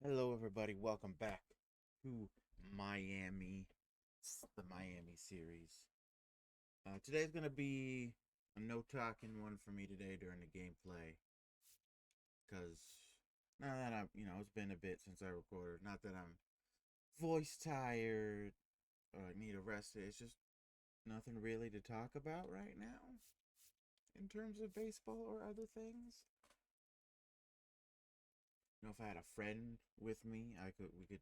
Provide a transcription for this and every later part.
Hello, everybody. Welcome back to Miami, the Miami series. Today's gonna be a no talking one for me today during the gameplay, because now that it's been a bit since I recorded. Not that I'm voice tired or need a rest. It's just nothing really to talk about right now in terms of baseball or other things. If I had a friend with me, we could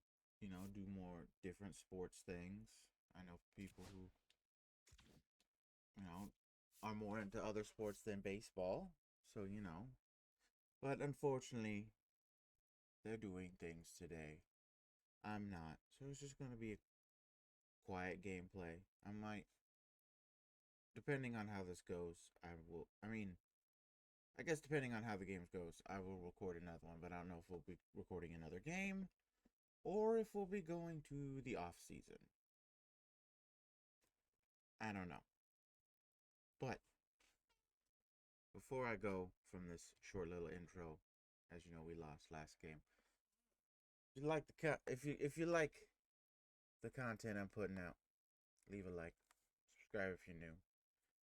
do more different sports things. I know people who you know are more into other sports than baseball, so but unfortunately they're doing things today. I'm not, so it's just going to be a quiet gameplay. I might, depending on how this goes, I guess depending on how the game goes, I will record another one, but I don't know if we'll be recording another game or if we'll be going to the off season. I don't know. But before I go from this short little intro, as you know, we lost last game. If you like if you like the content I'm putting out, leave a like, subscribe if you're new,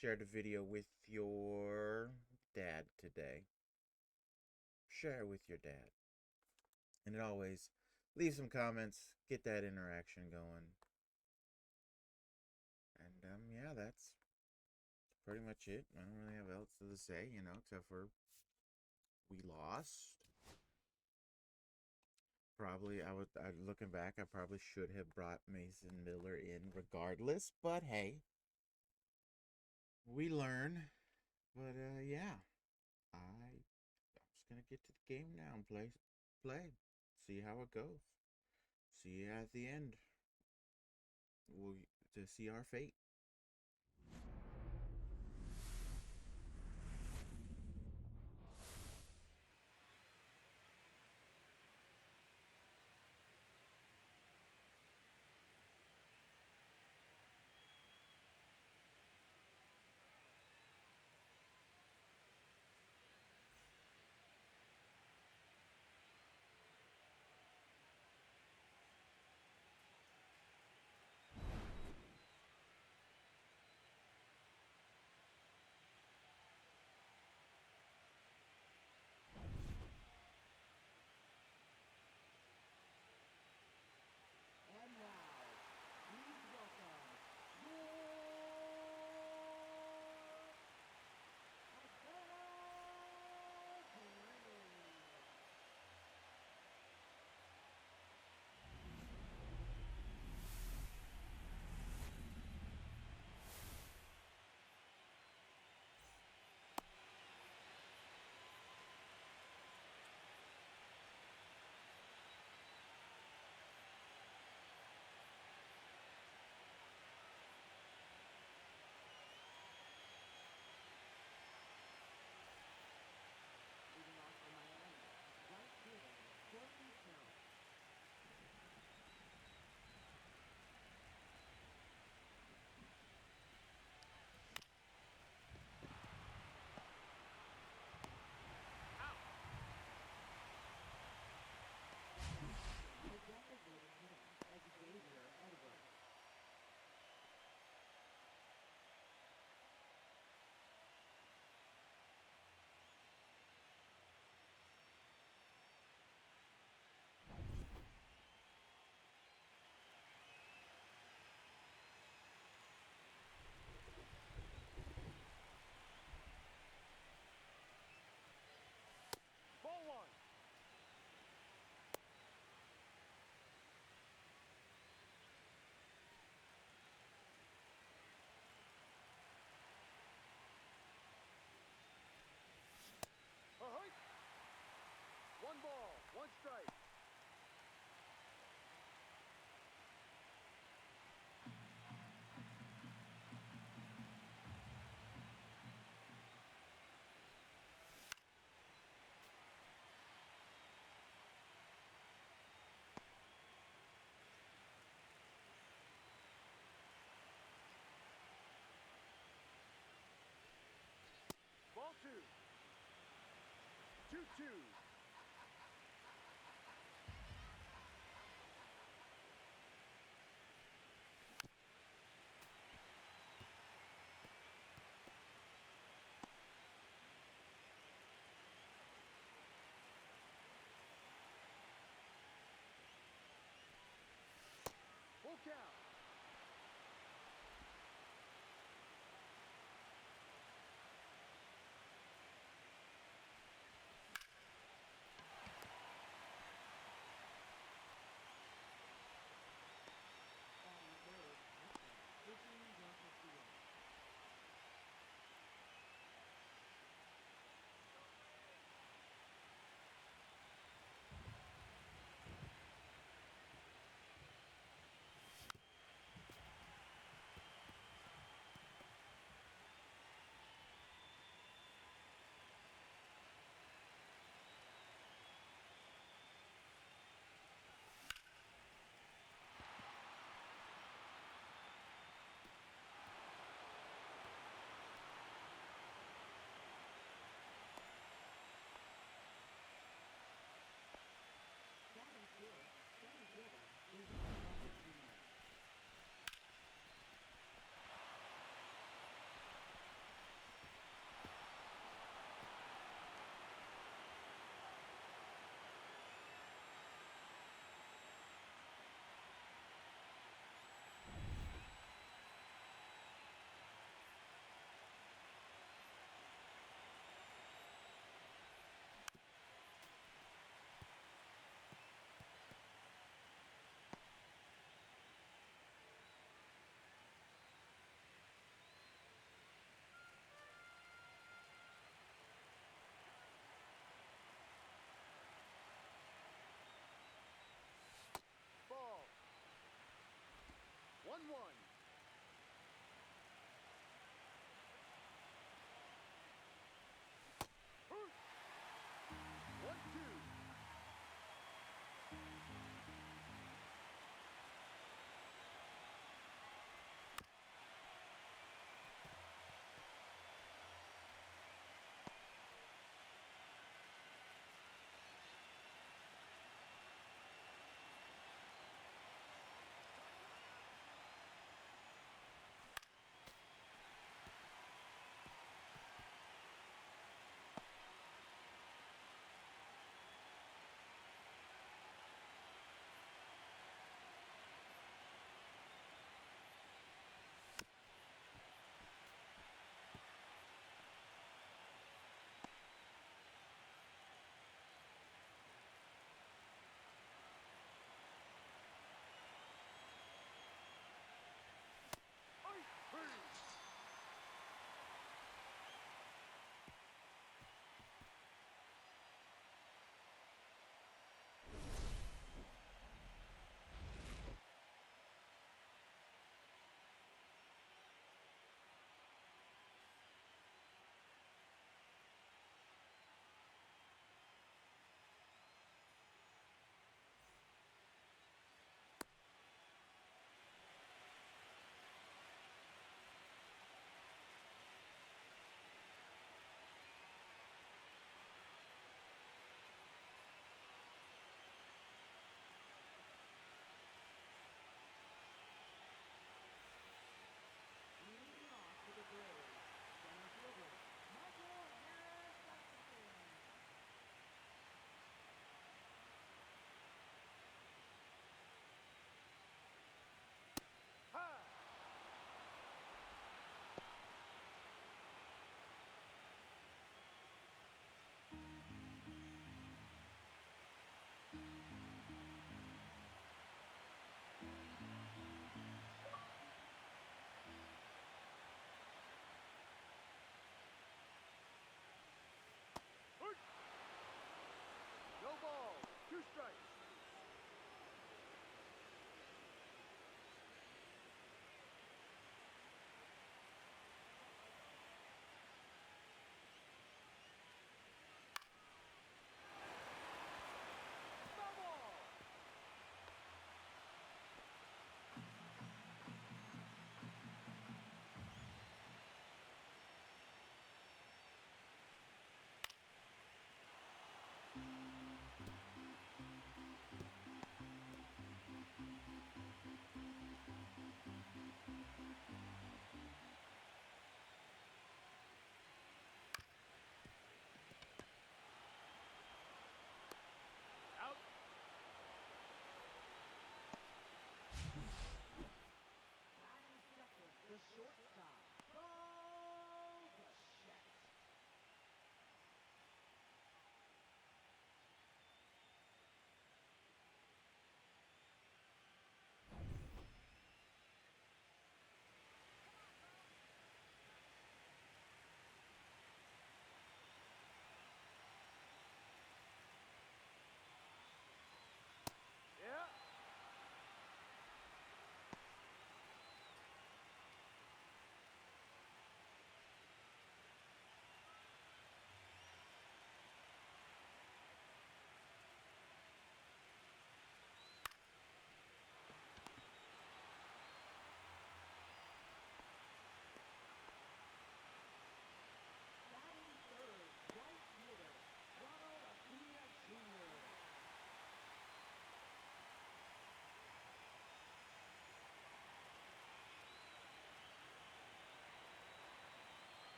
share the video with your dad today. Share it with your dad, and always leave some comments, get that interaction going, and yeah, that's pretty much it. I don't really have else to say, except for we lost. Probably, looking back, I probably should have brought Mason Miller in regardless, but hey, we learn. But yeah, I'm just gonna get to the game now and play, see how it goes. See you at the end. We'll to see our fate.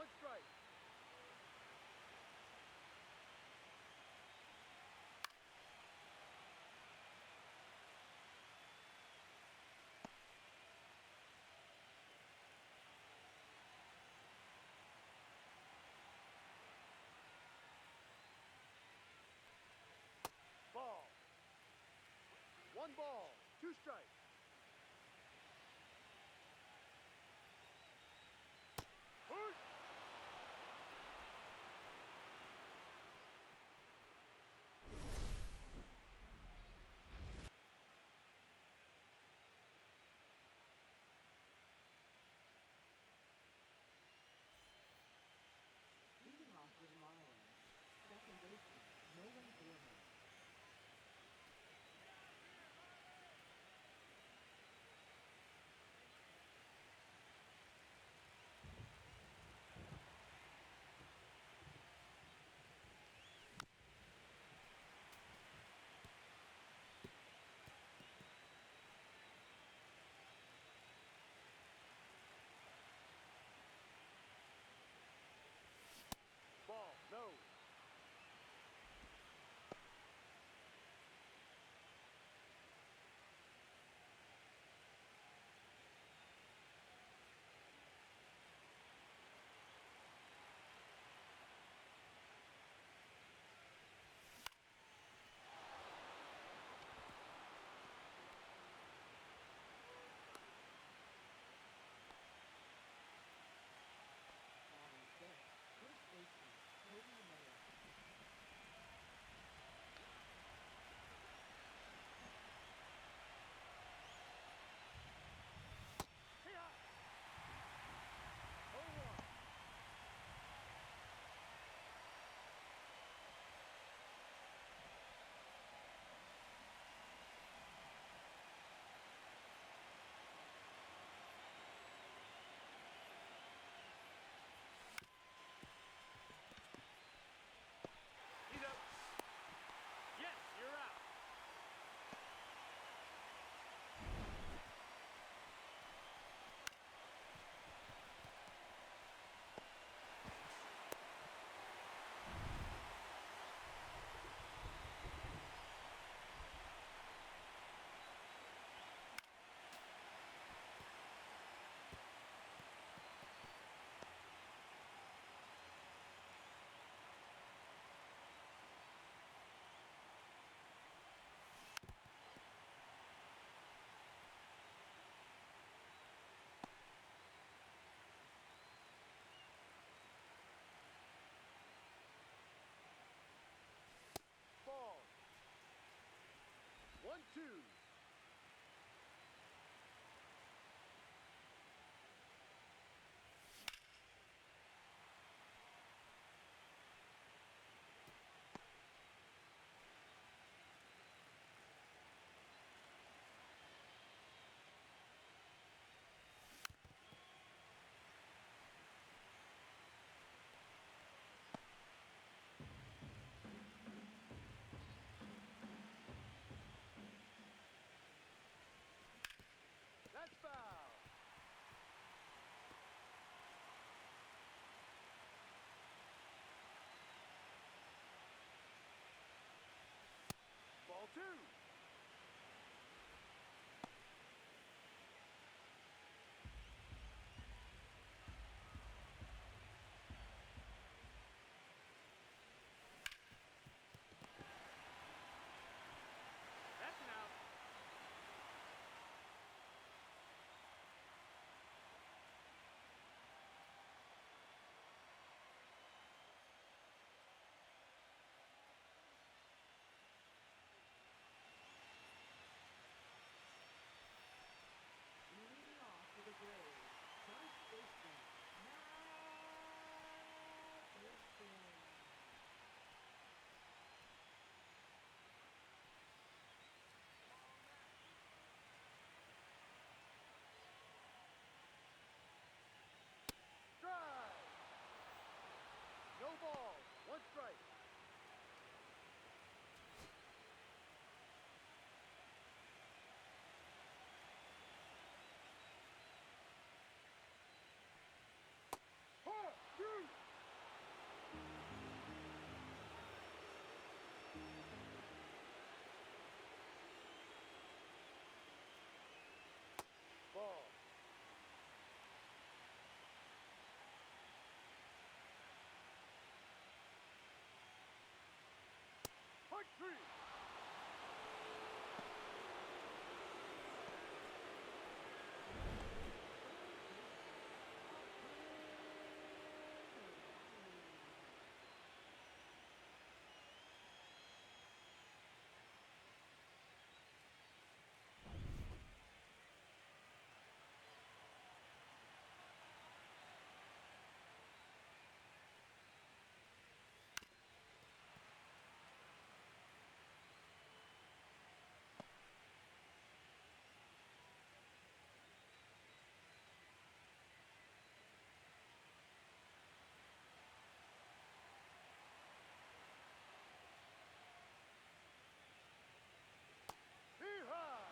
One strike. Ball. One ball, two strikes. Push. Leading off with Lyle. Second baseman, Nolan Gorman. 3. Hee-haw!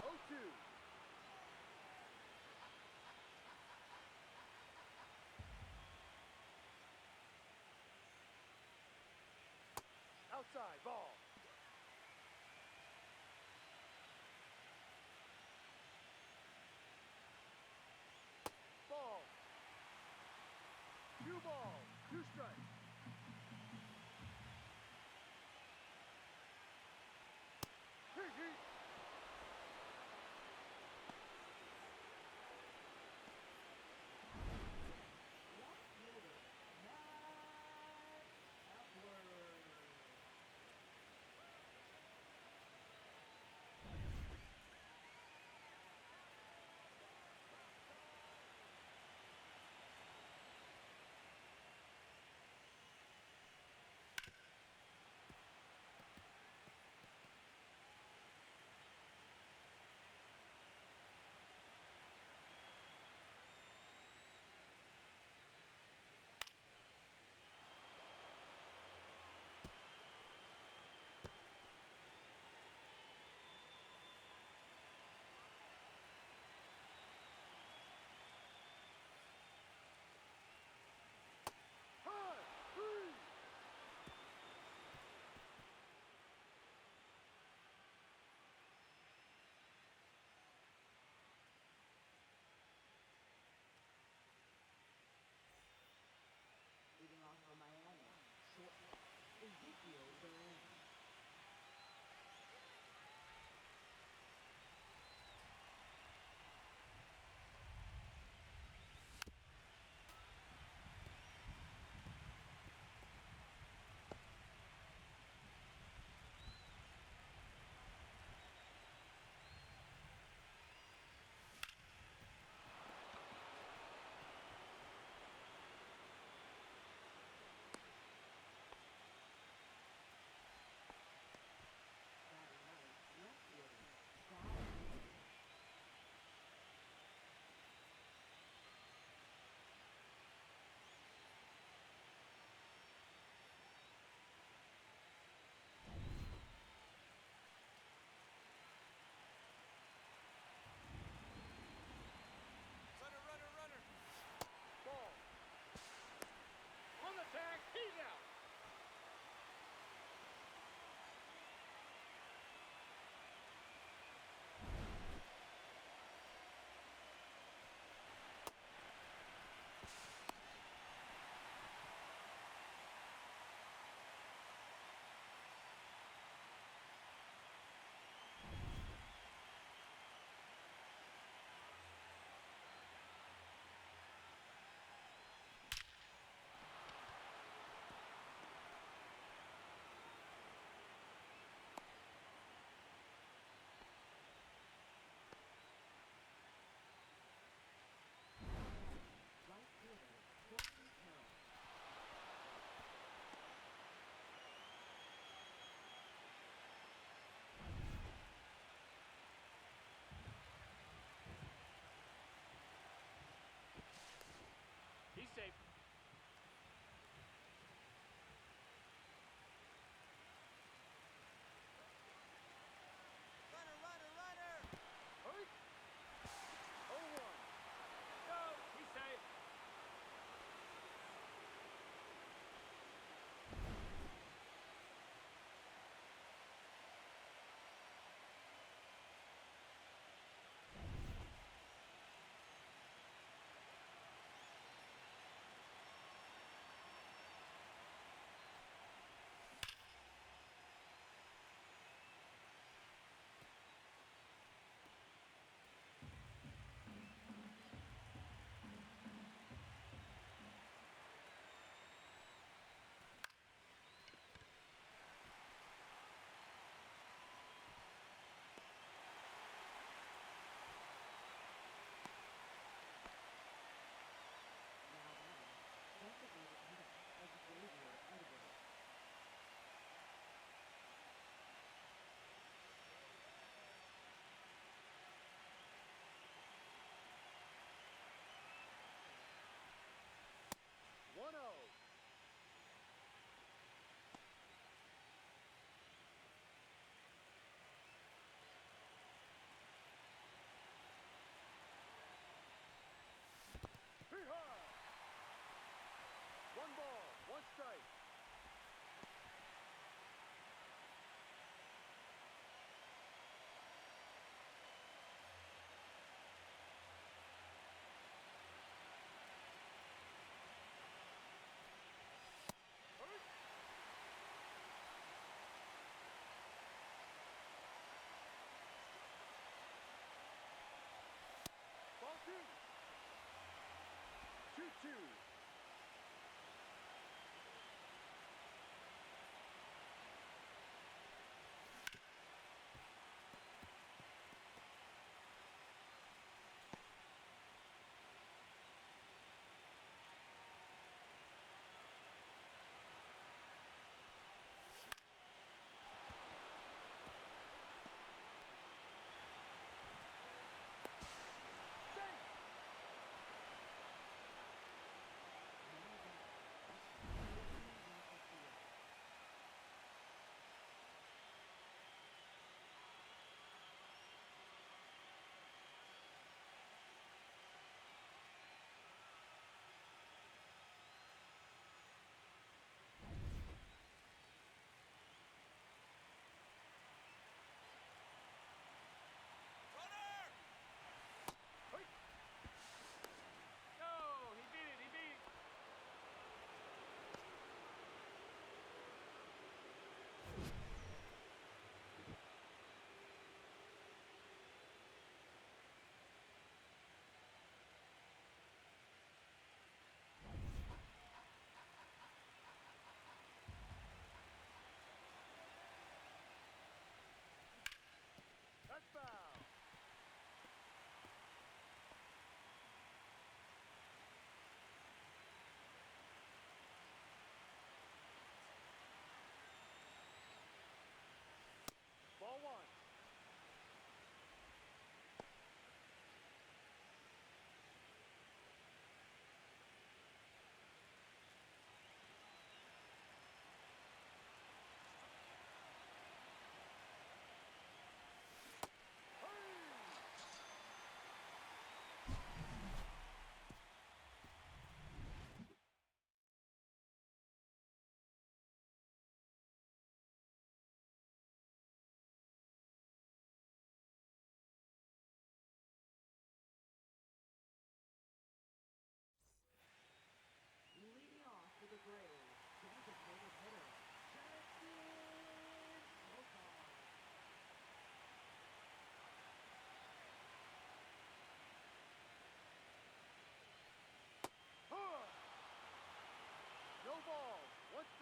0-2. Outside ball. Ball. 2 balls, 2 strikes. Heat, heat. Left fielder, Matt Epler.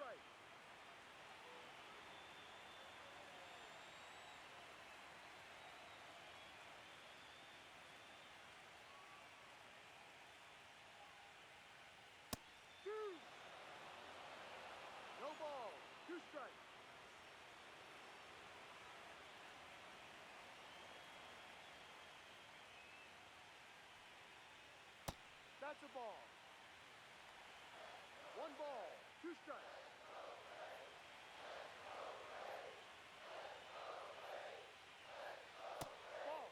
strikes. Two. No ball. Two strikes. That's a ball. One ball. Two strikes. Ball.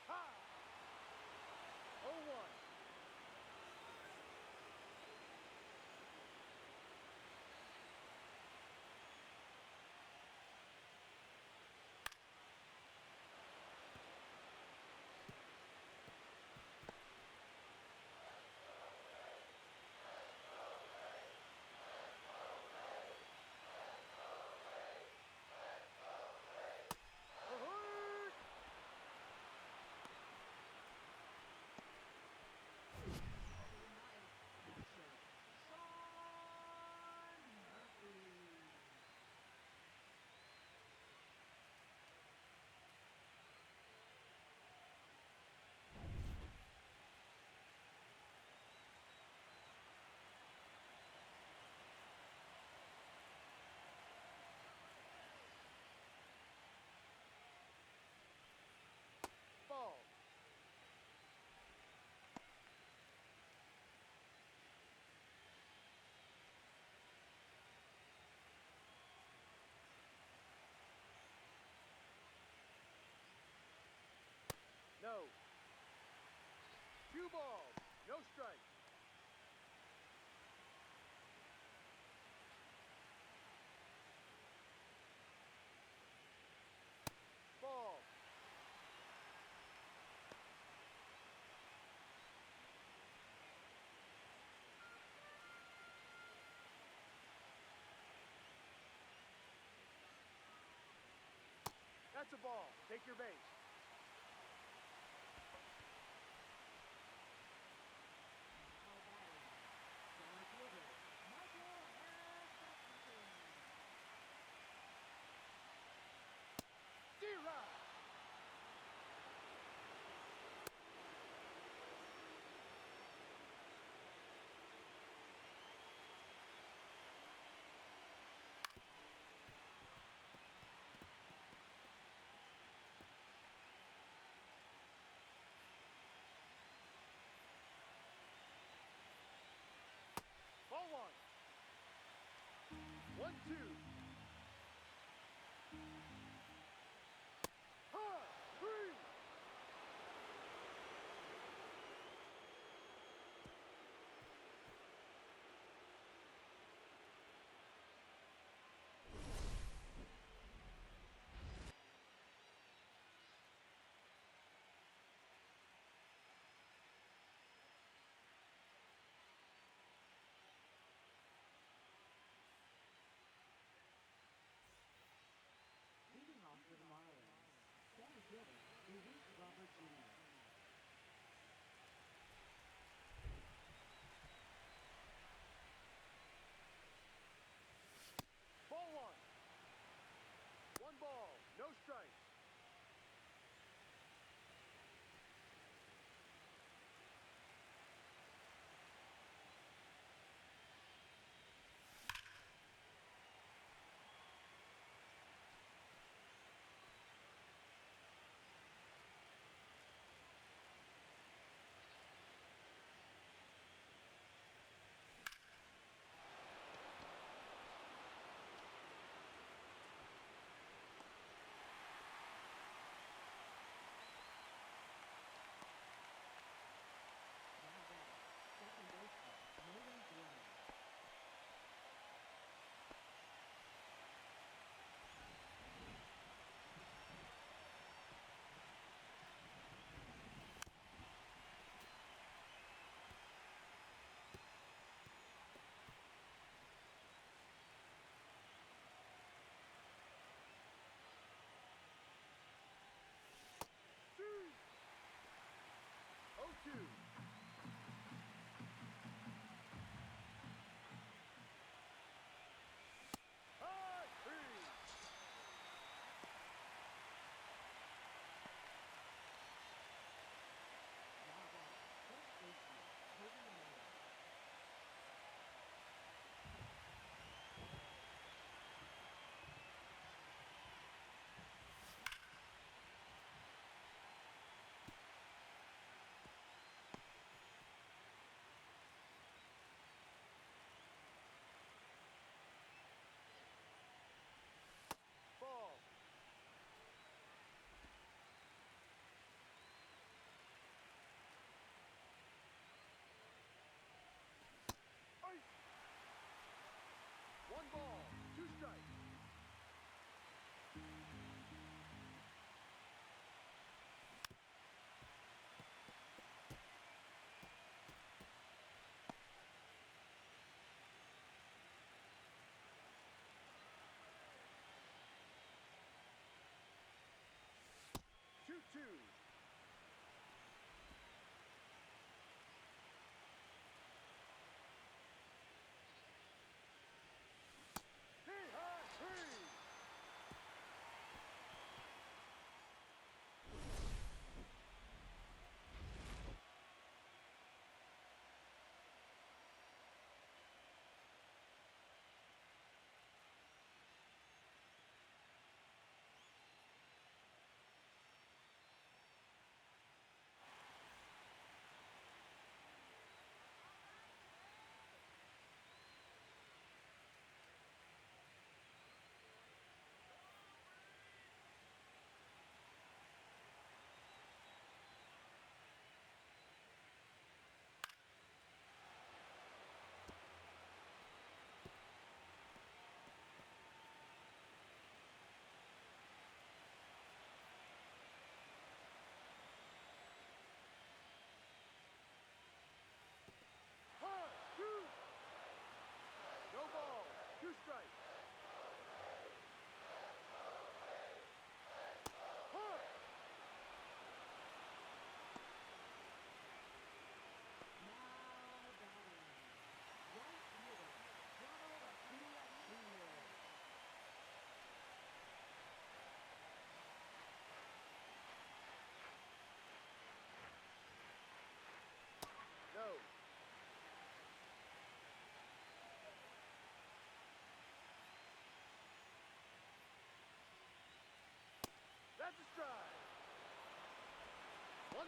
Ha! 0-1. Ahoy! Sean Murphy. Ball. No. Two balls. No strikes. Ball. That's a ball. Take your base. Now batting. Center fielder, Michael Harris. D-Rod. 2-2. High three. Now back. First baseman, Cody Mayer. Ball. Ice. 1 ball, 2 strikes. Two two. High three. High two. No ball, 2 strikes. High. Now batting. Right fielder, Ronald Acuna Jr. No. That's a strike. 1-1.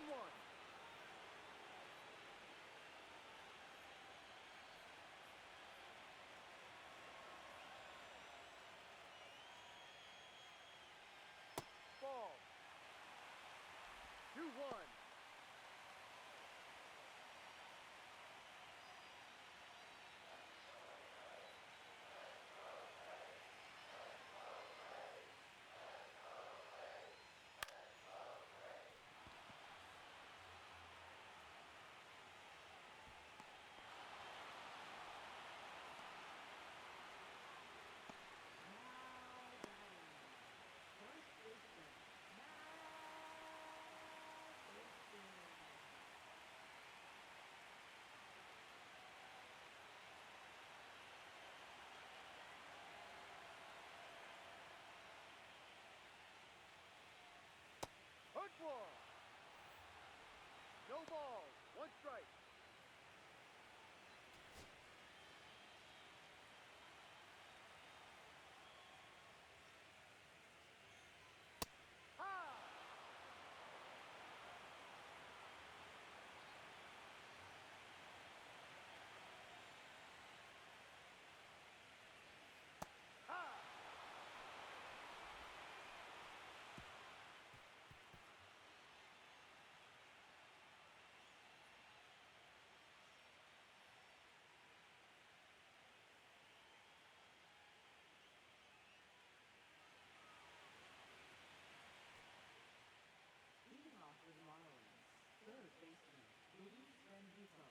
Ball. 2-1. Now batting. First baseman, Matt Bateson. Hook ball. No balls, 1 strike. High. High. Leading off for the Marlins, third baseman, Luis Renduto.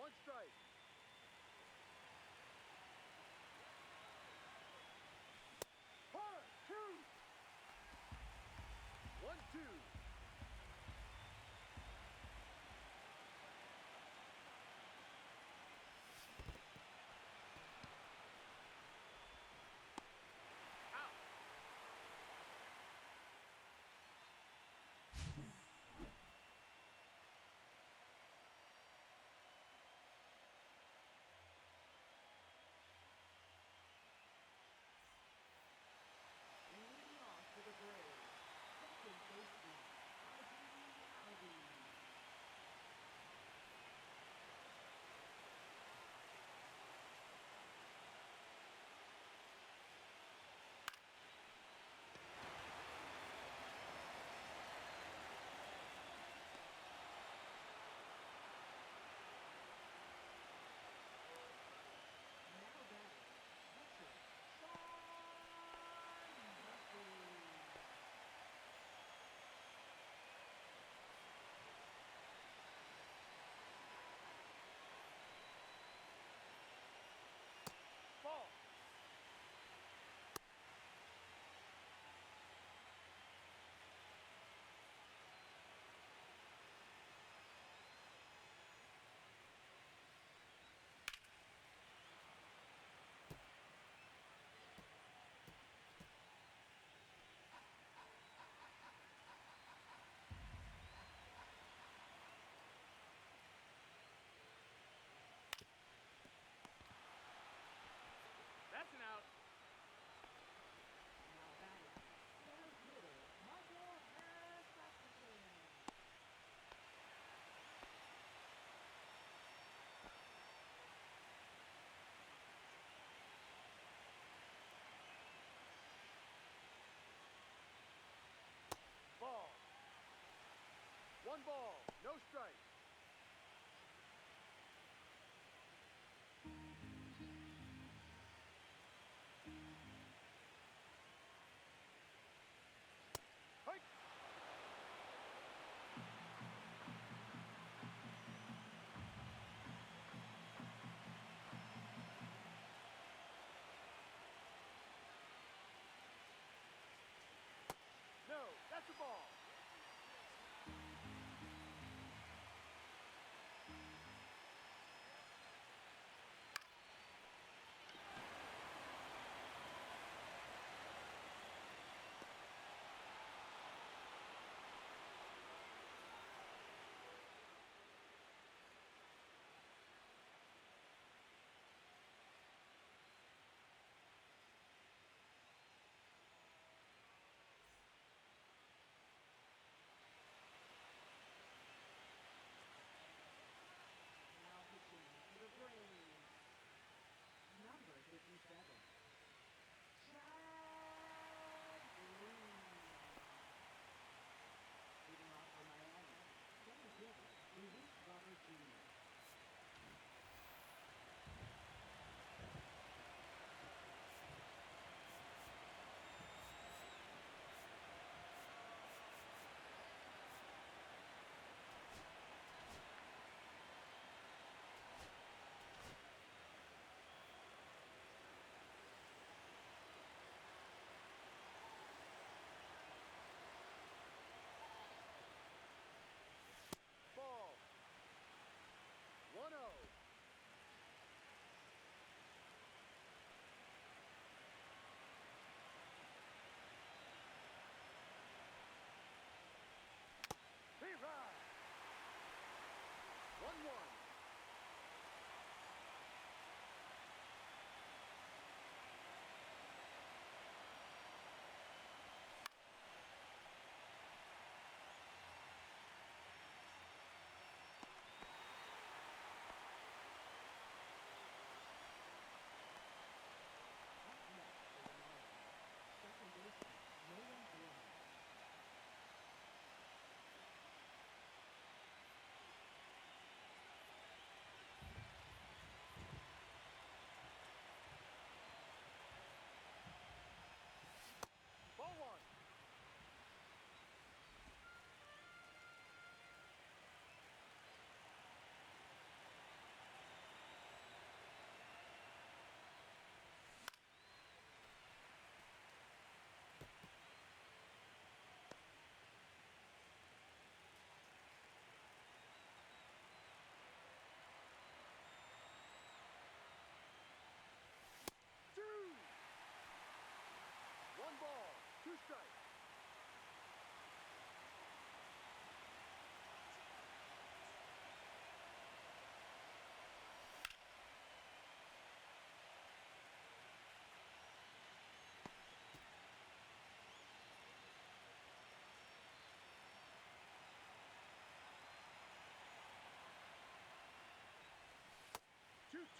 One strike. One, two. 1-2. Out. Leading off for the Braves, second baseman, Ozzie Albies. Now batting, catcher, Sean Murphy. Ball. That's an out. Now batting, center fielder, Michael Harris Atkinson. Ball. One ball. No strike. Hike. No, that's a ball.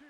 0-2.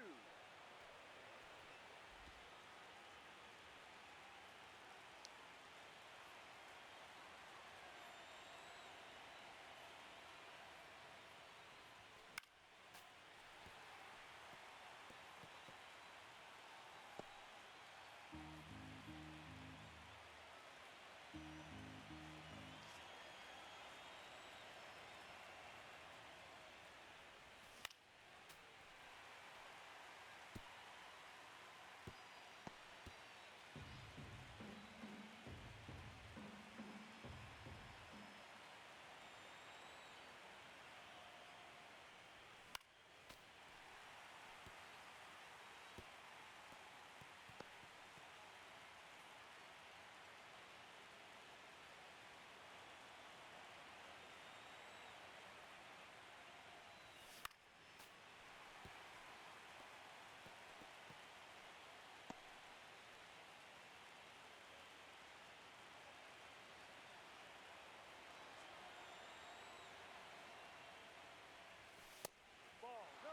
Ball, no.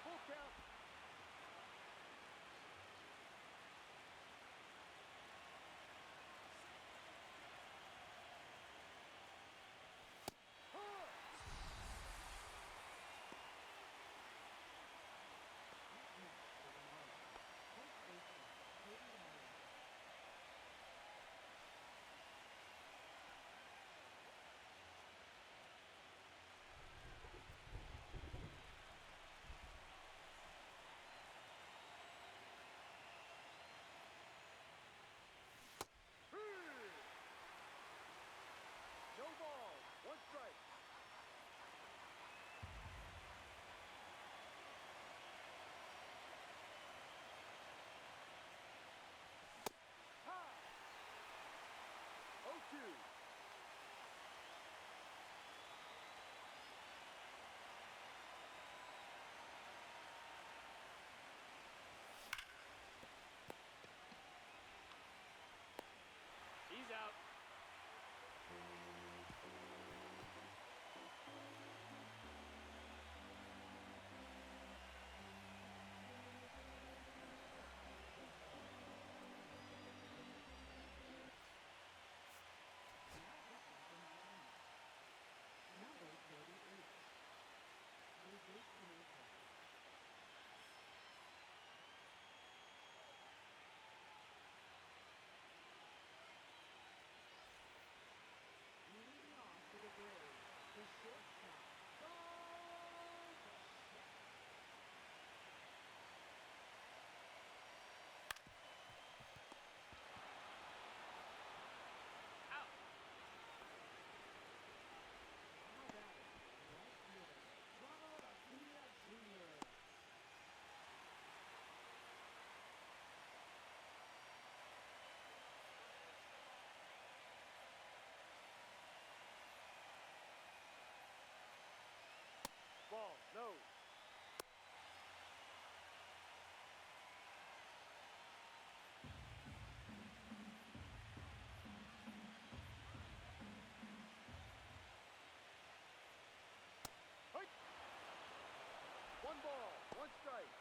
Full count. Huh. Up next for the Marlins, first baseman Cody Allen. No balls. One strike. High. 0-2. He's out. Now pitching for Miami, number 38, Luis Pineda. Leading off for the Braves, the shortstop, Bo Bichette. Out. Now batting, right fielder, Ronald Acuna Jr. Ball, no. Hit. One ball, one strike.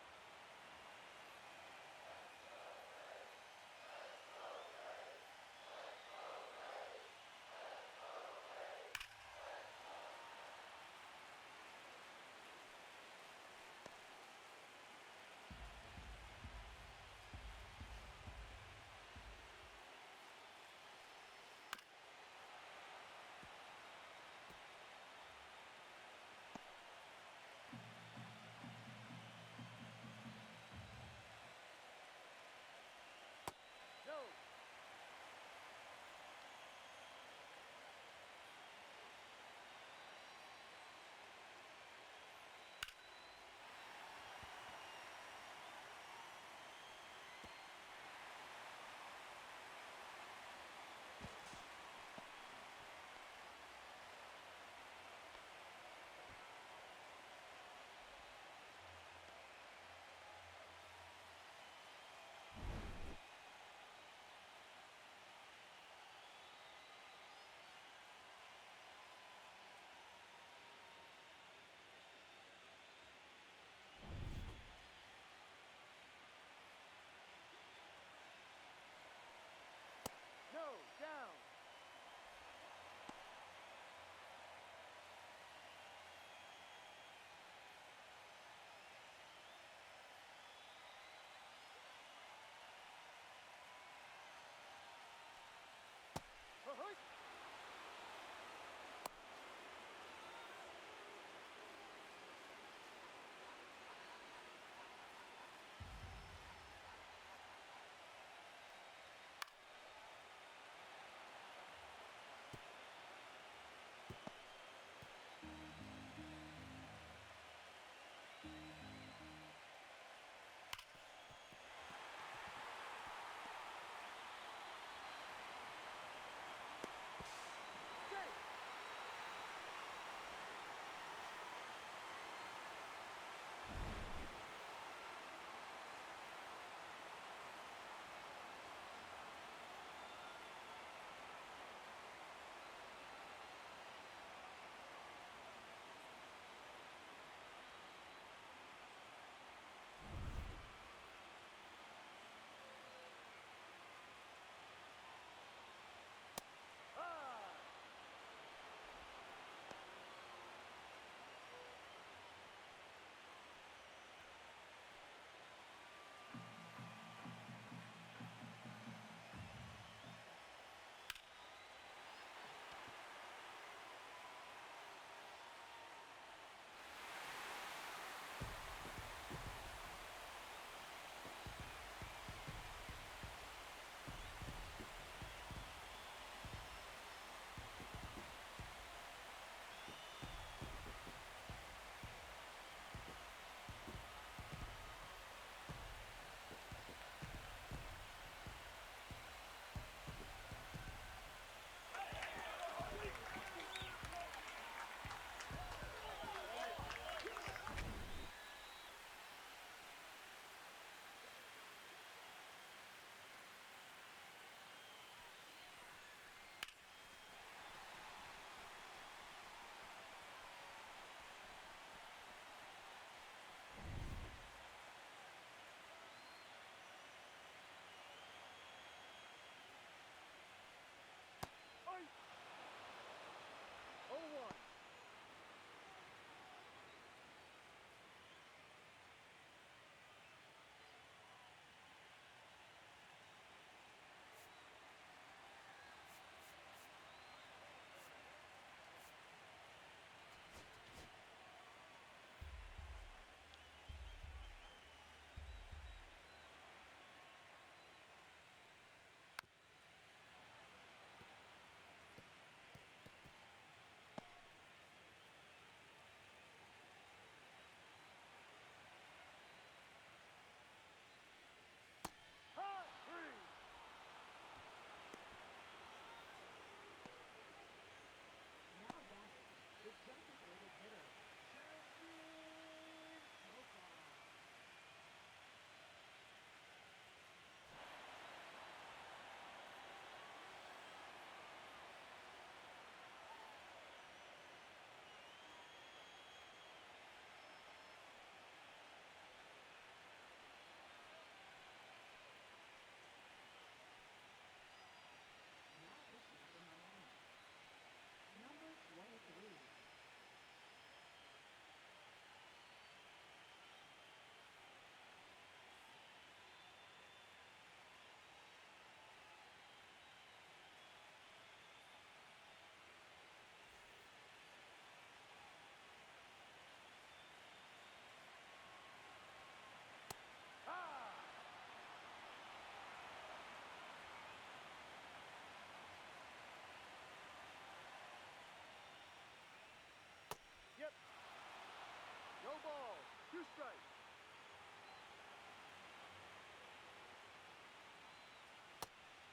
Two strikes.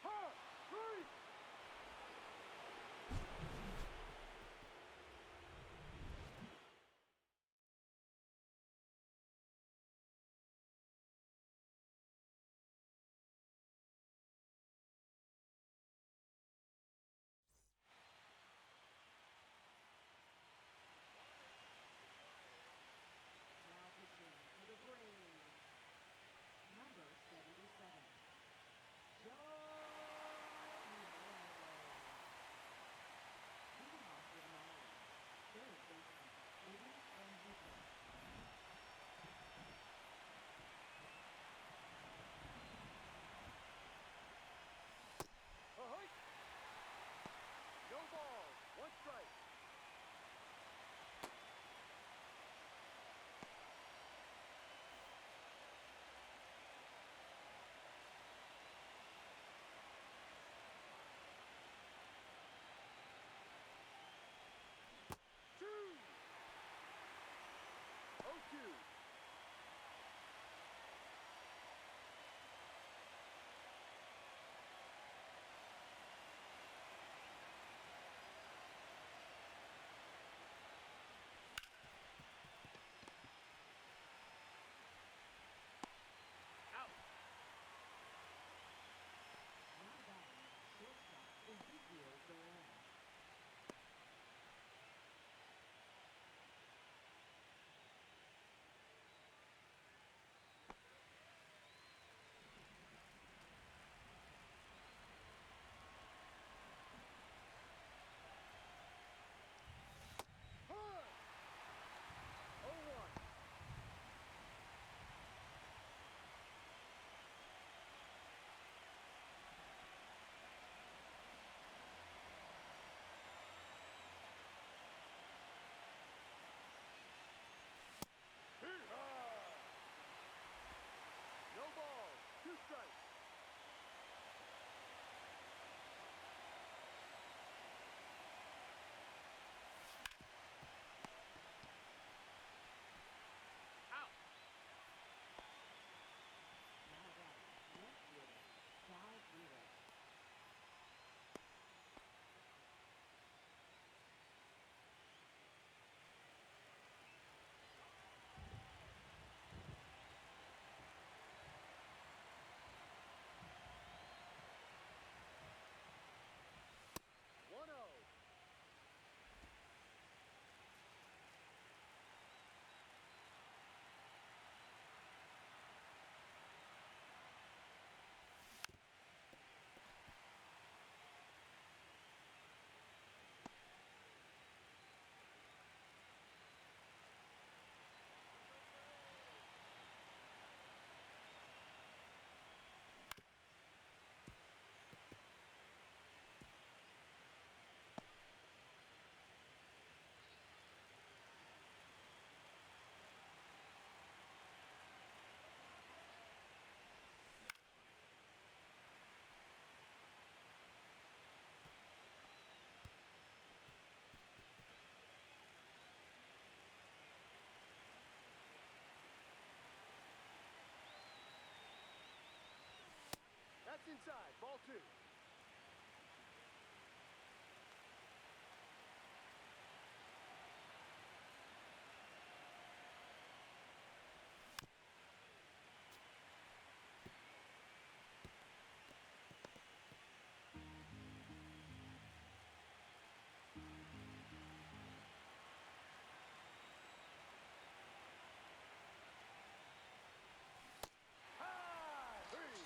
Hard. Three. Now pitching for the Braves. Number 77. Joe Morales. Leading off with Marlins. Third baseman, Luis Enrique. A hike. No balls. One strike. Two. 0-2. Out. Now batting, shortstop, Ezequiel Duran. Hard. 0-1. Hee-haw! No balls. Two strikes. Out. Now batting, left fielder, Cal Wheeler. One 0. That's inside. Ball two. High. Three.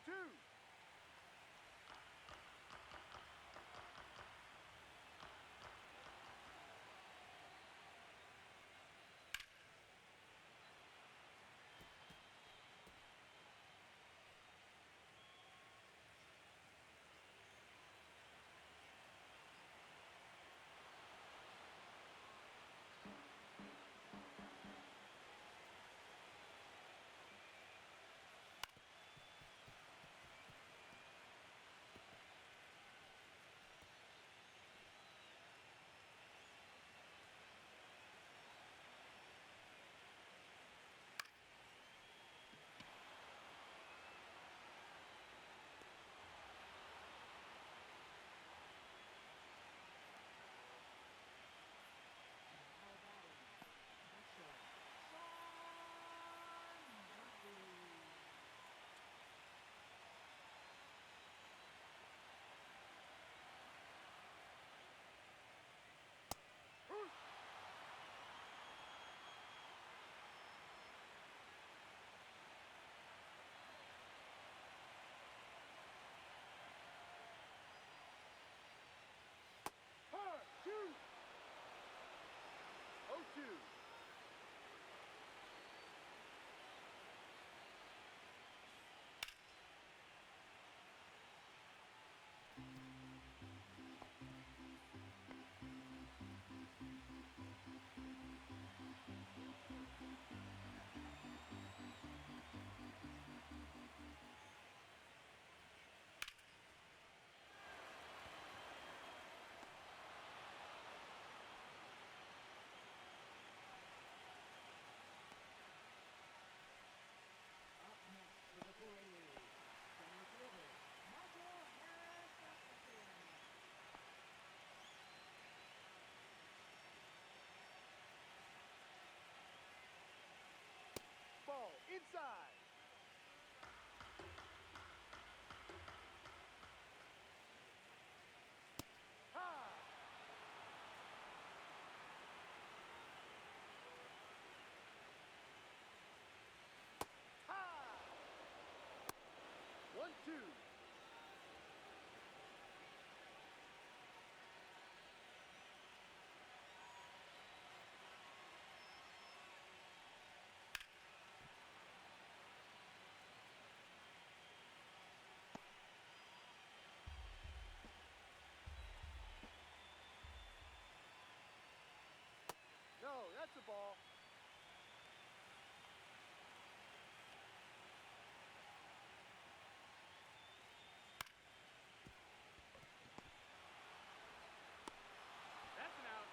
2. Now batting. Catcher. Sean Murphy. Hard, shoot! 0-2. Up next for the Braves. Center fielder. Michael Harris II. Ball inside. High. High. 1-2. No, that's a ball. That's an out.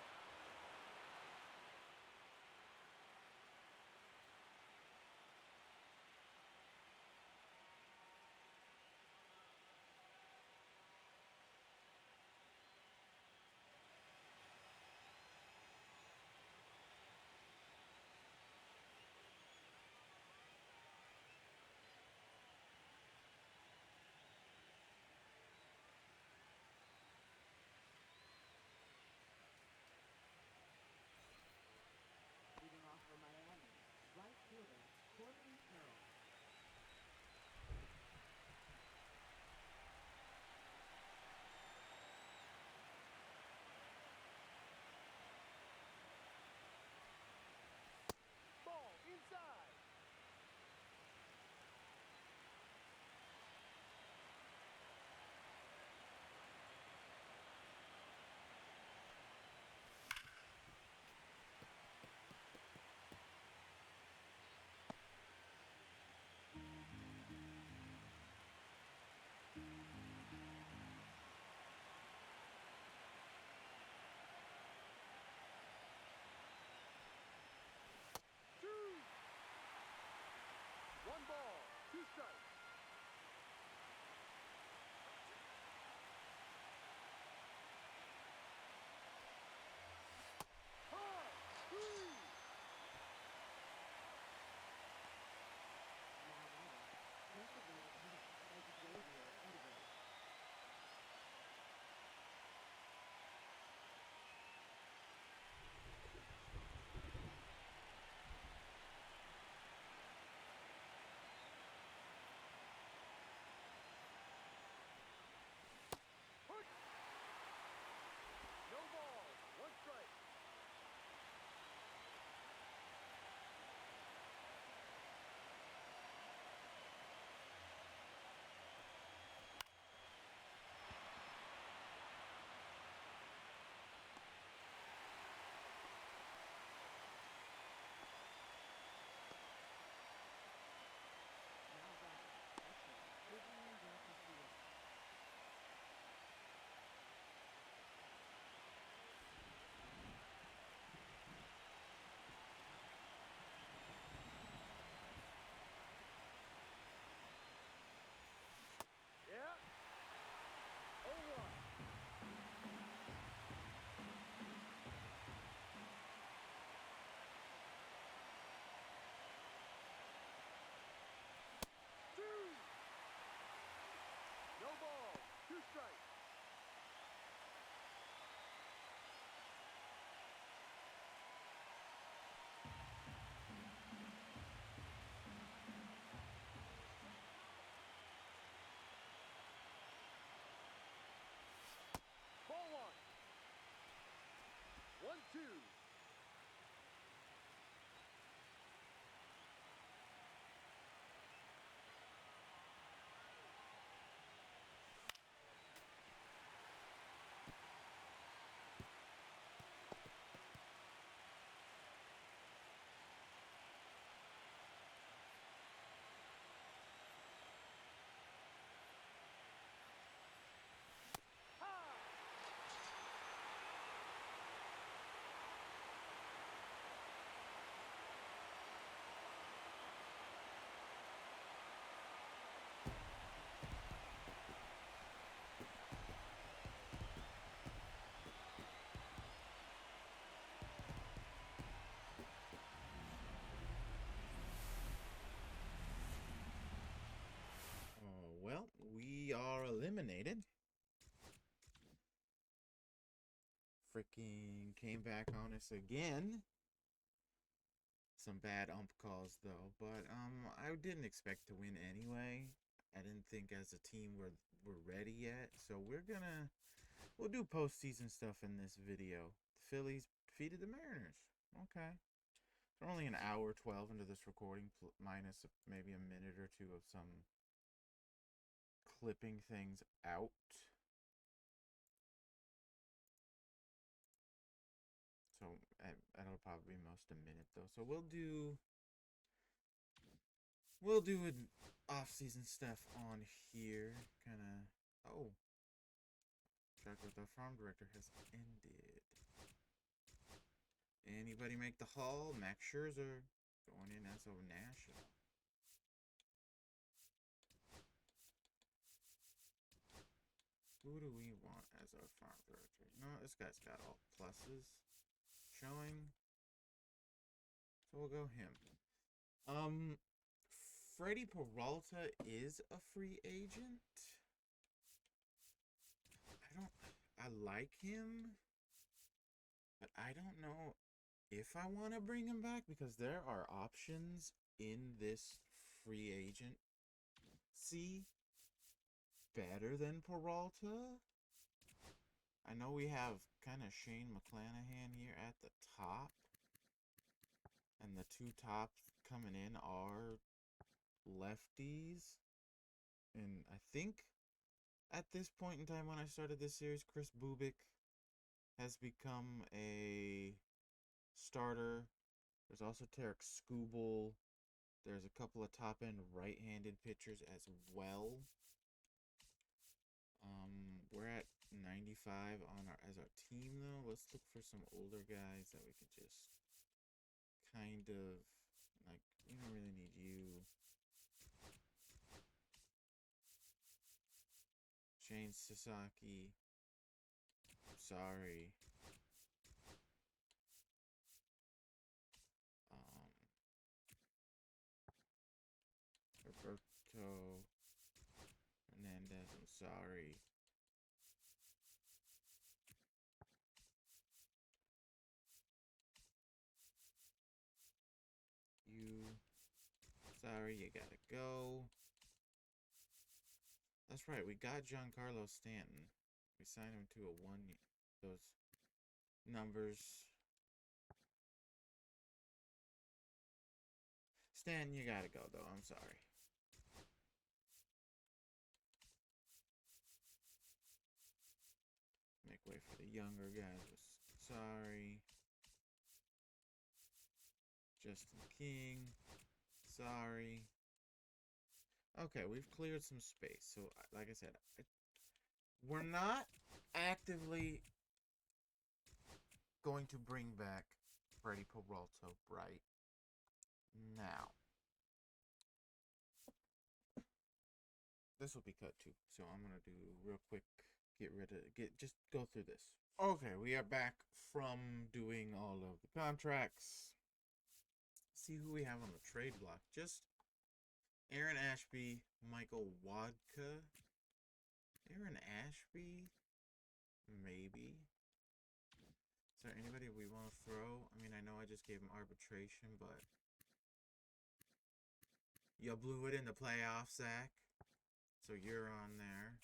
2. Well, we are eliminated. Freaking came back on us again. Some bad ump calls though, but I didn't expect to win anyway. I didn't think as a team we're ready yet, so we'll do postseason stuff in this video. The Phillies defeated the Mariners. Okay. We're only an hour 12 into this recording, minus maybe a minute or two of some clipping things out. So that'll probably be most a minute though. So we'll do an off-season stuff on here. Track with our farm director has ended. Anybody make the haul? Max Scherzer going in as a national. Who do we want as our farm director? No, this guy's got all pluses showing. So we'll go him. Freddie Peralta is a free agent. I like him, but I don't know if I want to bring him back because there are options in this free agent. See, better than Peralta. I know we have kind of Shane McClanahan here at the top, and the two tops coming in are lefties, and I think at this point in time when I started this series, Chris Bubik has become a starter. There's also Tarek Skubal. There's a couple of top-end right-handed pitchers as well. We're at 95 as our team though. Let's look for some older guys that we could just kind of like. We don't really need you. Shane Sasaki. Sorry. Roberto Hernandez. I'm sorry. Sorry, you gotta go. That's right, we got Giancarlo Stanton. We signed him to a those numbers. Stanton, you gotta go though, I'm sorry. Make way for the younger guys. Sorry. Justin King. Sorry. Okay, we've cleared some space. So, like I said, we're not actively going to bring back Freddie Peralta right now. This will be cut too. So I'm going to do real quick, just go through this. Okay, we are back from doing all of the contracts. See who we have on the trade block. Just Aaron Ashby, Michael Wadka. Aaron Ashby? Maybe. Is there anybody we want to throw? I mean, I know I just gave him arbitration, but you blew it in the playoffs, Zach. So you're on there.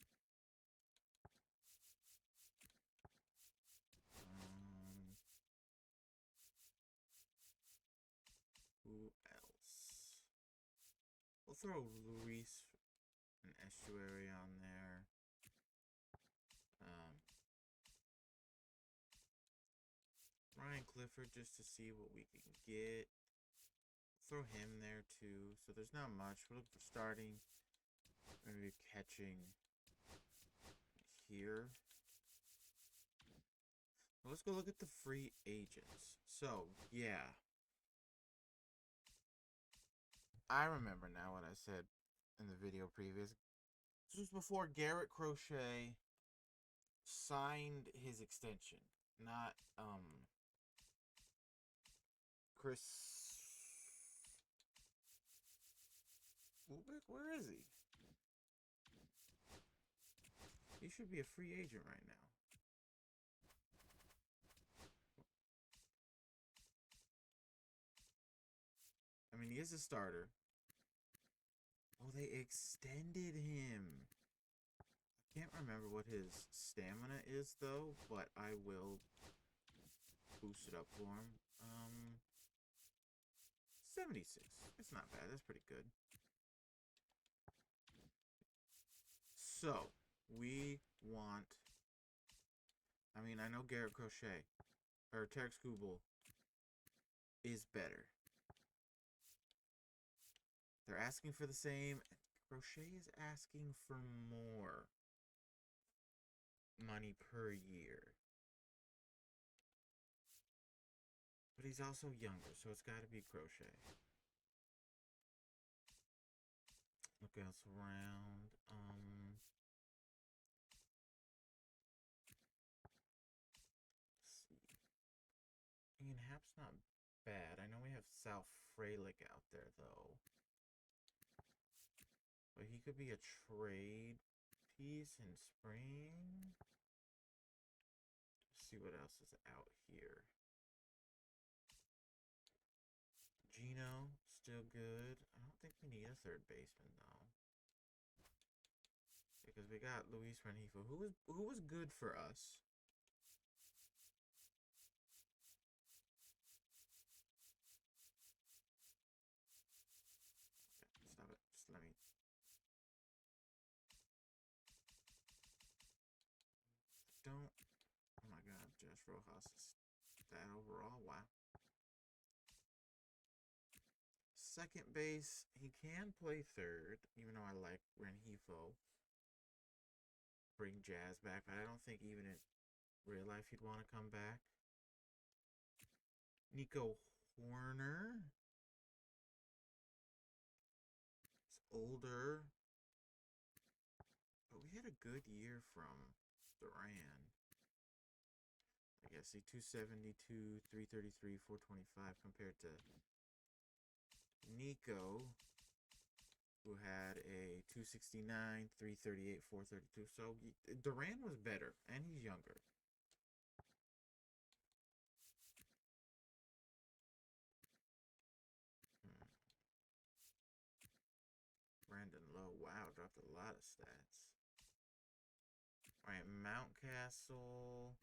We'll throw Luis and Estuary on there. Ryan Clifford just to see what we can get. Throw him there too. So there's not much. We're looking for starting. Maybe catching here. Well, let's go look at the free agents. So, yeah. I remember now what I said in the video previous. This was before Garrett Crochet signed his extension. Not, Chris Ubik, where is he? He should be a free agent right now. I mean, he is a starter. Oh, they extended him. I can't remember what his stamina is, though, but I will boost it up for him. 76. It's not bad. That's pretty good. So, we want... I mean, I know Garrett Crochet, or Tarek Skubal, is better. They're asking for the same. Crochet is asking for more money per year. But he's also younger, so it's got to be Crochet. Look else around. Let's see. Ian Happ's not bad. I know we have Sal Frelick out there, though. But he could be a trade piece in spring. Let's see what else is out here. Gino, still good. I don't think we need a third baseman, though. Because we got Luis Rengifo, who was good for us. Okay, stop it. Just let me... Don't... Oh my god, Josh Rojas is that overall? Wow. Second base, he can play third, even though I like Rengifo. Bring Jazz back, but I don't think even in real life he'd want to come back. Nico Horner. It's older. But we had a good year from Duran. I guess see 272, 333, 425 compared to Nico, who had a 269, 338, 432. So Duran was better, and he's younger. Brandon Lowe, wow, dropped a lot of stats. All right, Mountcastle,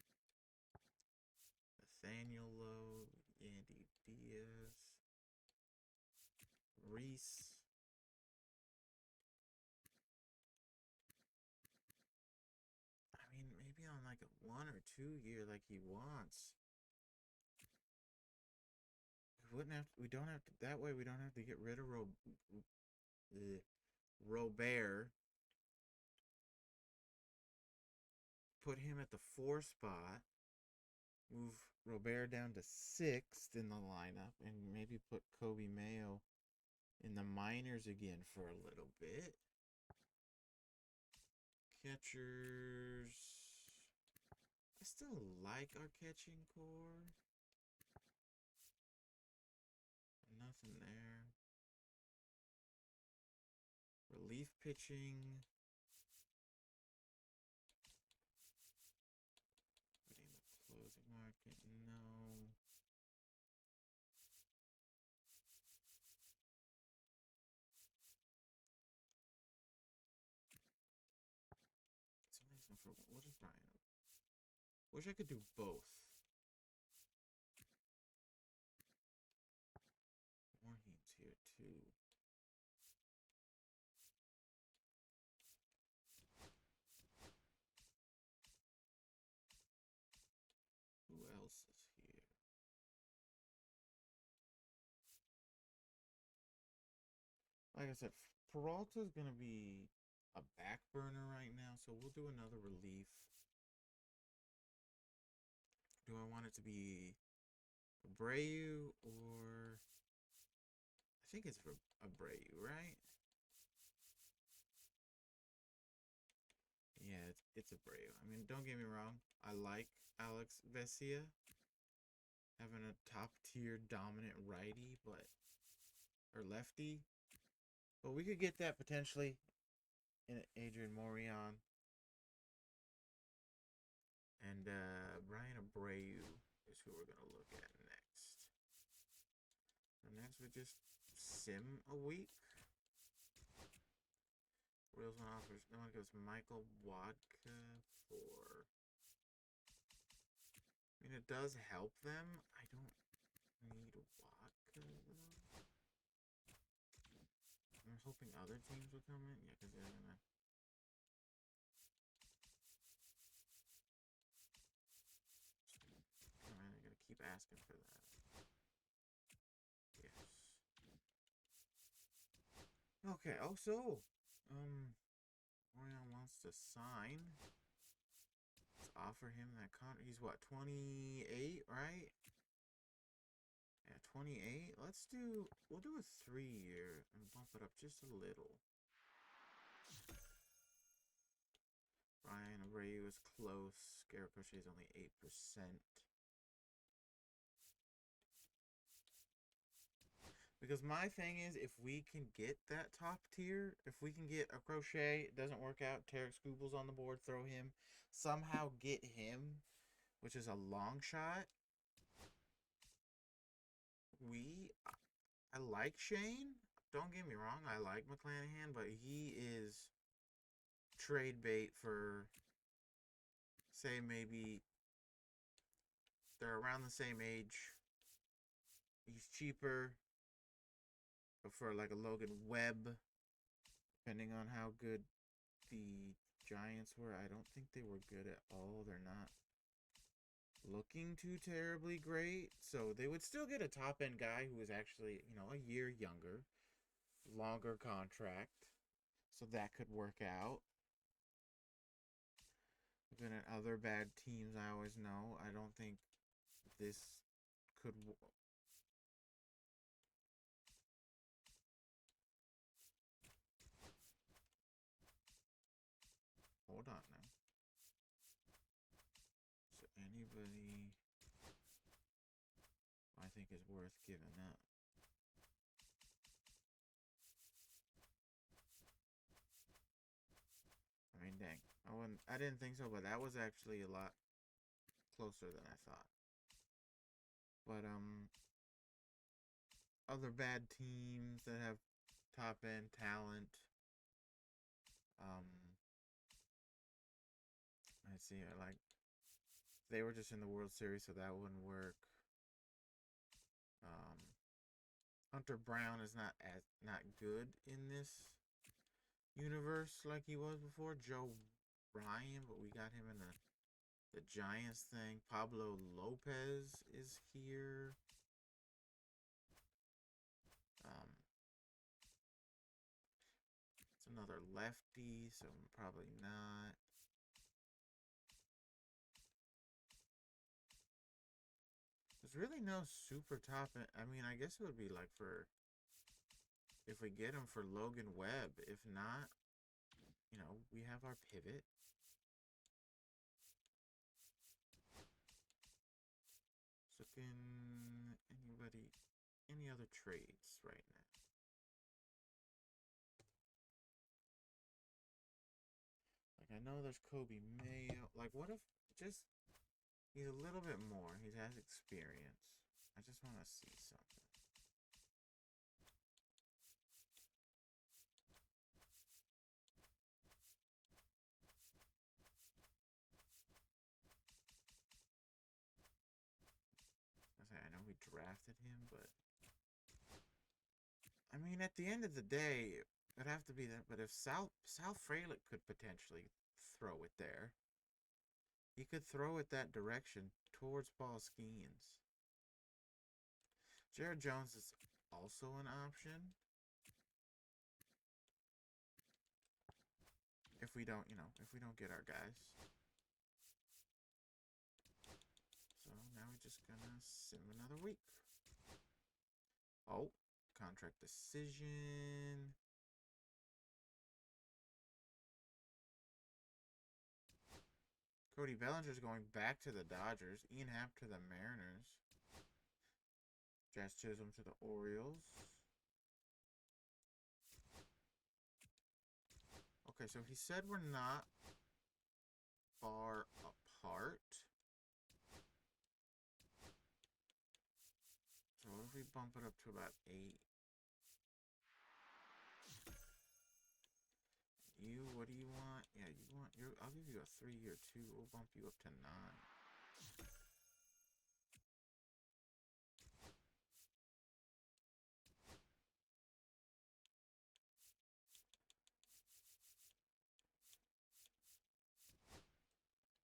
Nathaniel Lowe, Yandy Diaz, Reese. I mean, maybe on like a 1 or 2 year like he wants. We don't have to, that way we don't have to get rid of Robert. Put him at the 4 spot. Move Robert down to 6th in the lineup. And maybe put Kobe Mayo in the minors again for a little bit. Catchers. I still like our catching core. Nothing there. Relief pitching. Putting the closing market. No. Somebody's going for what is Brian? Wish I could do both. Warheim's here too. else is here? Like I said, Peralta's going to be a back burner right now, so we'll do another relief. Do I want it to be Abreu or... I think it's for Abreu, right? Yeah, it's Abreu. I mean, don't get me wrong. I like Alex Vesia having a top-tier dominant righty, but... or lefty. But we could get that potentially in Adrian Morejon. And Brian Abreu is who we're going to look at next. So next we just sim a week. Wheels on offers. No one goes Michael Wadka for... I mean, it does help them. I don't need Wadka, though. I'm hoping other teams will come in. Yeah, because they're going to... come in. They're going to keep asking for that. Yes. Okay, also... Orion wants to sign. Let's offer him that contract. He's what, 28, right? Yeah, 28. We'll do a 3-year and bump it up just a little. Brian Abreu is close. Garrett Crochet is only 8%. Because my thing is, if we can get that top tier, if we can get a Crochet, it doesn't work out, Tarek Scooble's on the board, throw him, somehow get him, which is a long shot. I like Shane. Don't get me wrong, I like McClanahan, but he is trade bait for, say, maybe they're around the same age. He's cheaper. For like a Logan Webb, depending on how good the Giants were. I don't think they were good at all. They're not looking too terribly great. So they would still get a top-end guy who is actually, a year younger, longer contract. So that could work out. I've been at other bad teams, I always know. I don't think this could... Hold on now. So anybody I think is worth giving up. I mean, dang. I didn't think so, but that was actually a lot closer than I thought. But other bad teams that have top end talent. Let's see. They were just in the World Series, so that wouldn't work. Hunter Brown is not good in this universe like he was before. Joe Ryan, but we got him in the Giants thing. Pablo Lopez is here. It's another lefty, so probably not. There's really no super top end. I mean, I guess it would be like for, if we get him for Logan Webb. If not, we have our pivot. Looking any other trades right now? Like, I know there's Kobe Mayo. Like, what if just he's a little bit more? He has experience. I just want to see something. I know we drafted him, but I mean, at the end of the day, it'd have to be that. But if Sal Frelick could potentially throw it there, He could throw it that direction towards Paul Skeens. Jared Jones is also an option. If we don't, if we don't get our guys. So now we're just gonna sit him another week. Oh, contract decision. Cody Bellinger's going back to the Dodgers. Ian Happ to the Mariners. Jazz Chisholm to the Orioles. Okay, so he said we're not far apart. So what if we bump it up to about 8? What do you want? Yeah, I'll give you a 3-year 2. We'll bump you up to 9.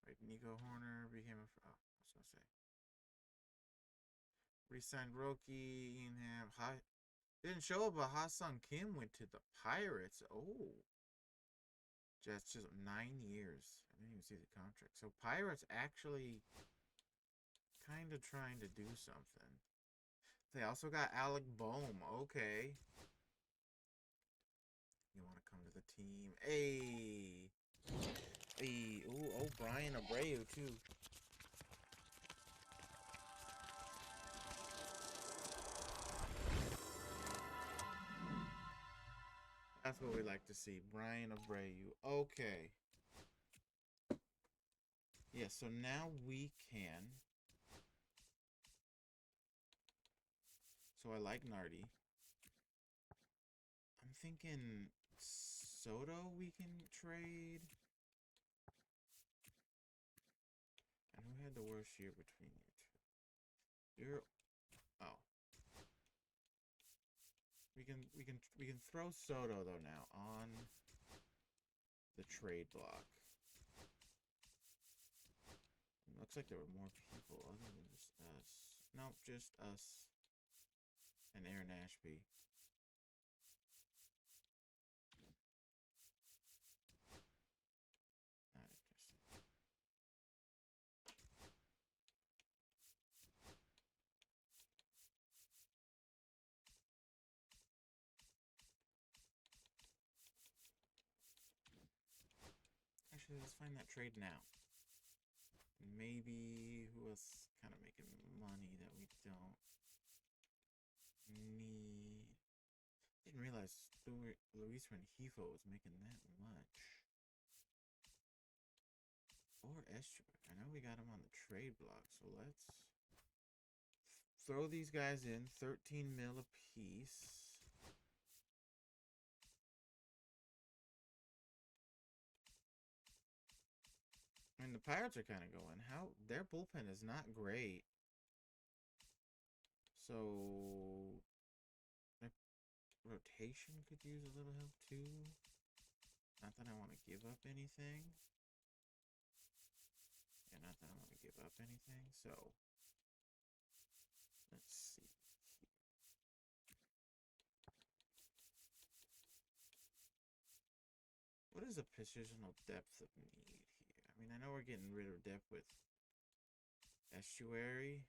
Right, Nico Horner became a. Oh, I was gonna say. Re-signed Roki, Ian Happ. Didn't show up, but Ha-Sung Kim went to the Pirates. Oh. Just 9 years. I didn't even see the contract. So Pirates actually kind of trying to do something. They also got Alec Bohm. Okay. You want to come to the team? Hey. Hey. Ooh, oh, Brian Abreu, too. That's what we like to see. Brian Abreu. Okay. Yeah, so now we can. So I like Nardi. I'm thinking Soto we can trade. And who had the worst year between you two? Oh. We can throw Soto though now on the trade block. It looks like there were more people other than just us. Nope, just us and Aaron Ashby. Not interesting. Actually, let's find that trade now. Maybe who else kind of making money that we don't need? Didn't realize Luis Rengifo was making that much. Or Estuary. I know we got him on the trade block, so let's throw these guys in. 13 mil a piece. I mean, the Pirates are kind of going. Their bullpen is not great. So their rotation could use a little help too. Not that I want to give up anything. Yeah, not that I want to give up anything. So let's see. What is a positional depth of need here? I mean, I know we're getting rid of depth with Estuary,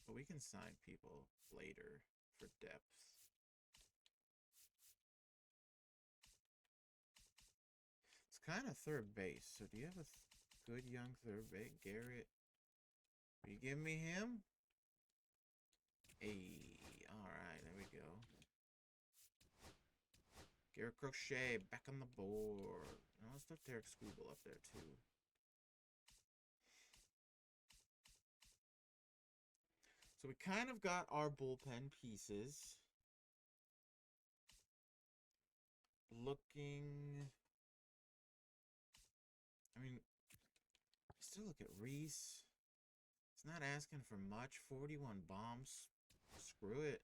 but we can sign people later for depth. It's kind of third base. So do you have a good young third base? Garrett? Will you give me him? Hey, alright, there we go. Garrett Crochet back on the board. Now let's throw Derek Skubal up there too. So we kind of got our bullpen pieces. Looking. I mean, still look at Reese. It's not asking for much. 41 bombs. Screw it.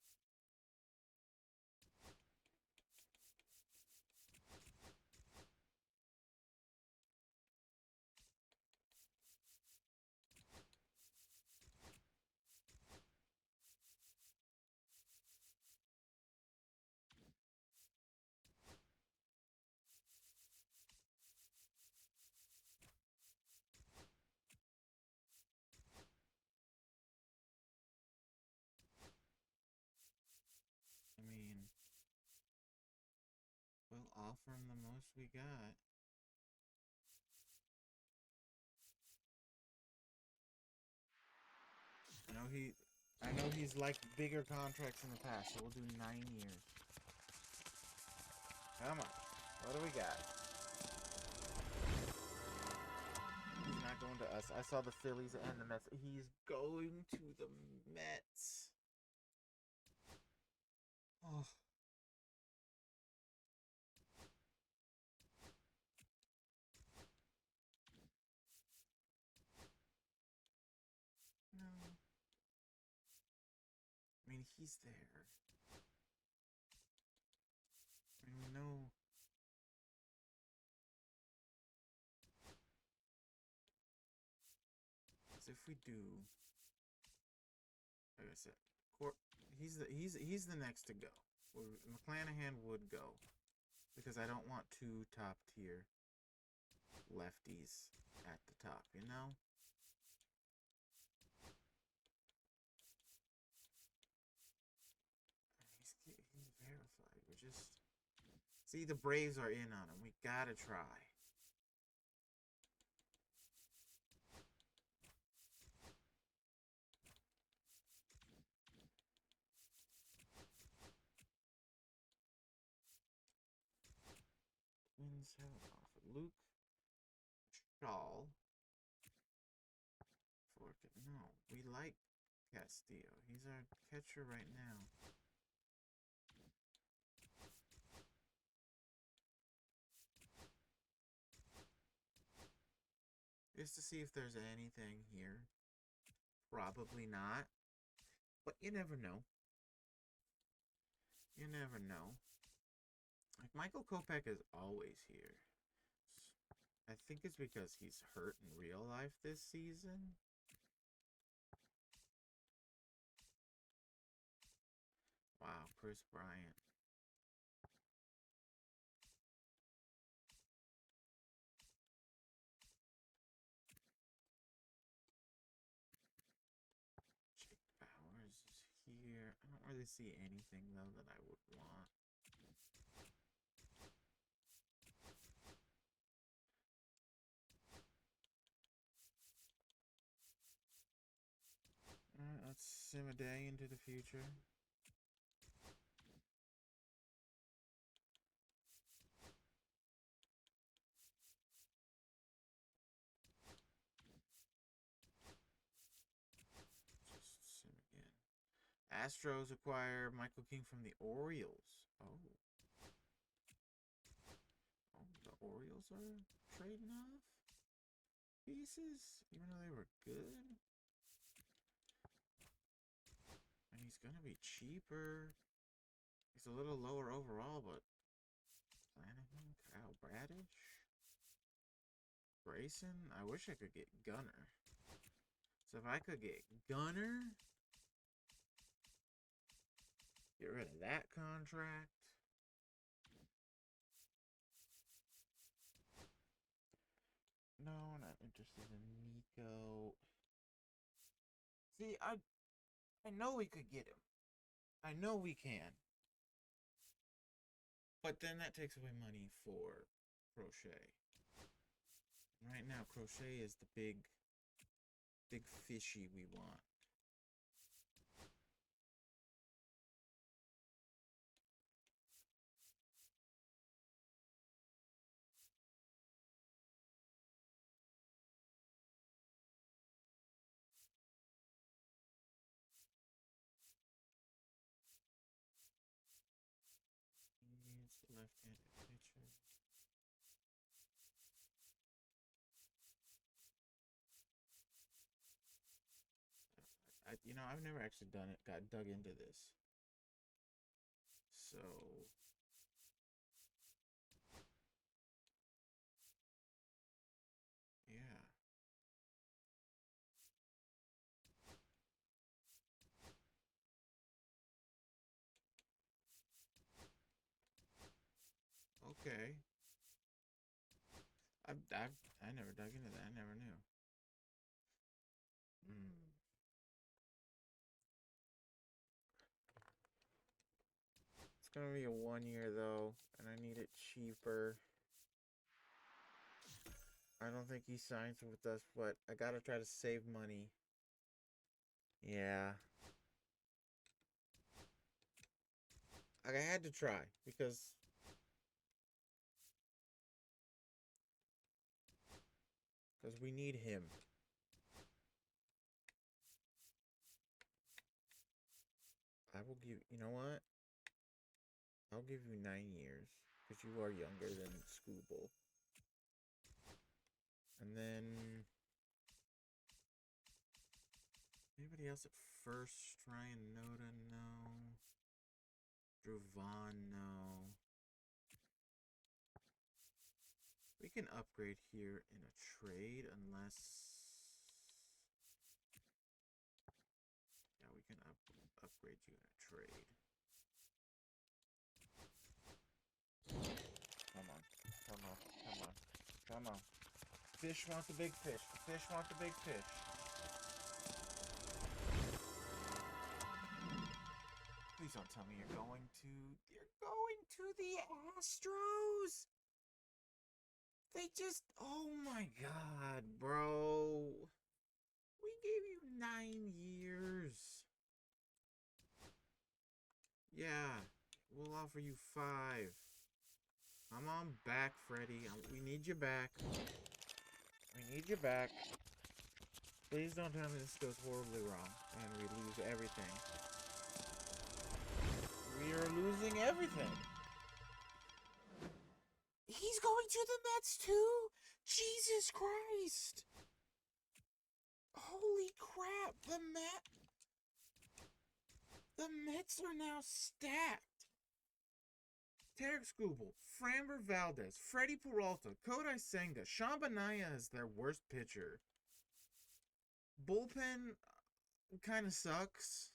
offer him the most we got. I know he's liked bigger contracts in the past, so we'll do 9 years. Come on. What do we got? He's not going to us. I saw the Phillies and the Mets. He's going to the Mets. Oh. No. I mean, he's there. I mean, we know. Because if we do, like I said, he's the next to go. McClanahan would go because I don't want 2 top tier lefties at the top, you know? He's verified. We're just... See, the Braves are in on him. We gotta try. Twins have an offer. Luke Shaw. No, we like Castillo. He's our catcher right now. Just to see if there's anything here. Probably not. But you never know. You never know. Like, Michael Kopech is always here. I think it's because he's hurt in real life this season. Wow, Chris Bryant. Jake Bowers is here. I don't really see anything, though, that I would want. Alright, let's sim a day into the future. Just sim again. Astros acquire Michael King from the Orioles. Oh. Oh, the Orioles are trading off pieces, even though they were good. And he's gonna be cheaper. He's a little lower overall, but Flanagan, Kyle Bradish, Grayson. I wish I could get Gunner. So if I could get Gunner, get rid of that contract. No, not interested in Nico. See, I know we could get him. I know we can. But then that takes away money for Crochet. Right now, Crochet is the big fishy we want. He's a left-handed pitcher. I've never actually got dug into this. So, yeah. Okay. I never dug into that. I never knew. gonna be a 1 year though, and I need it cheaper. I don't think he signs with us, but I gotta try to save money. Yeah. I had to try because we need him. I will give, you know what? I'll give you 9 years because you are younger than Scooble. And then anybody else at first? Ryan Noda, no. Drew Vaughn, no. We can upgrade here in a trade unless... Yeah, we can upgrade you in a trade. Come on, come on, come on, come on. Fish want the big fish. The fish want the big fish. Please don't tell me you're going to the Astros. They just, oh my God, bro. We gave you 9 years. Yeah, we'll offer you 5. Come on back, Freddy. We need you back. We need you back. Please don't tell me this goes horribly wrong and we lose everything. We are losing everything. He's going to the Mets too? Jesus Christ. Holy crap, the Mets are now stacked. Tarek Skubal, Framber Valdez, Freddie Peralta, Kodai Senga, Sean Manaea is their worst pitcher. Bullpen kind of sucks.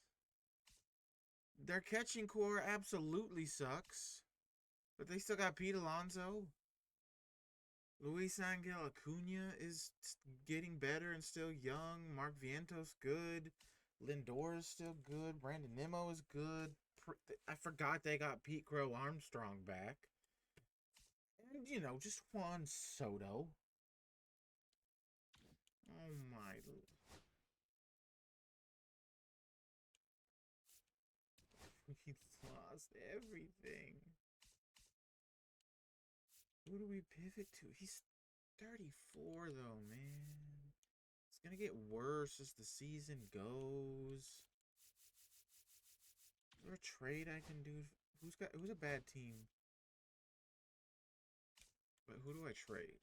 Their catching core absolutely sucks. But they still got Pete Alonso. Luis Angel Acuna is getting better and still young. Mark Vientos good. Lindor is still good. Brandon Nimmo is good. I forgot they got Pete Crow Armstrong back. And, you know, just Juan Soto. Oh, my. We lost everything. Who do we pivot to? He's 34, though, man. It's gonna get worse as the season goes. Is there a trade I can do? Who's a bad team? But who do I trade?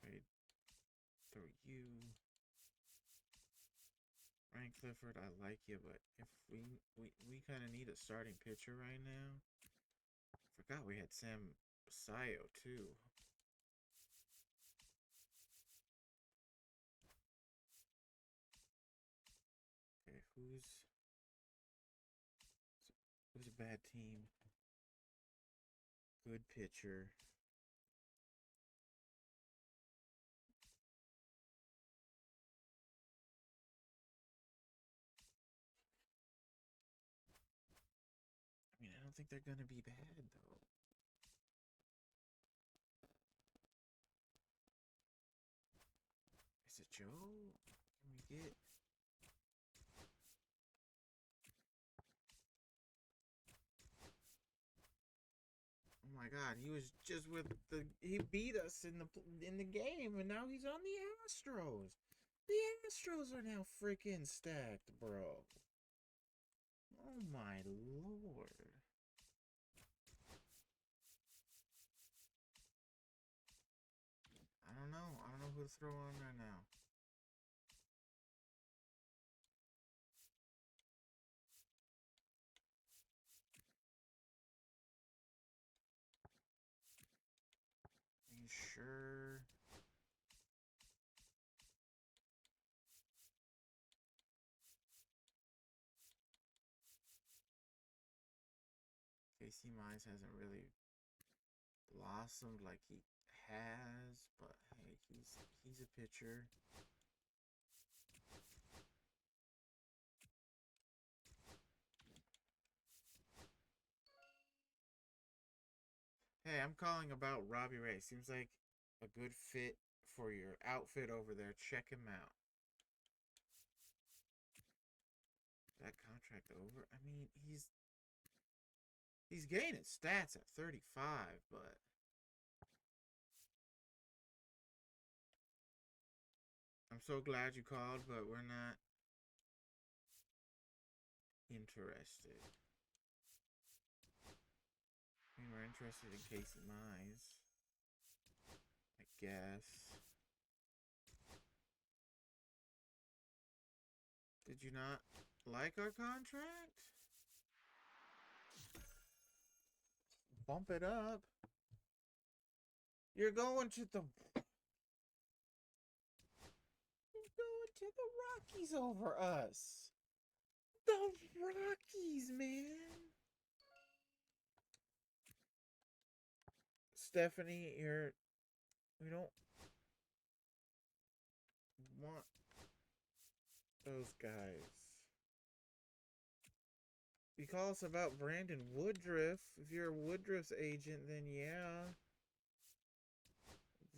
Trade throw you. Ryan Clifford, I like you, but if we kind of need a starting pitcher right now. Forgot we had Sam Basayo too. Okay, who's a bad team? Good pitcher. I mean, I don't think they're gonna be bad though. Is it Joe? Can we get? Oh my God, he was just he beat us in the game, and now he's on the Astros. The Astros are now freaking stacked, bro. Oh my Lord. I don't know. I don't know who to throw on right now. Are you sure? Casey Mize hasn't really blossomed like he has, but hey, he's a pitcher. Hey, I'm calling about Robbie Ray. Seems like a good fit for your outfit over there. Check him out. That contract over? I mean, he's gaining stats at 35, but I'm so glad you called, but we're not interested. I mean, we're interested in Casey Mize, I guess. Did you not like our contract? Bump it up. You're going to the Rockies over us. The Rockies, man. Stephanie, we don't want those guys. You call us about Brandon Woodruff. If you're Woodruff's agent, then yeah.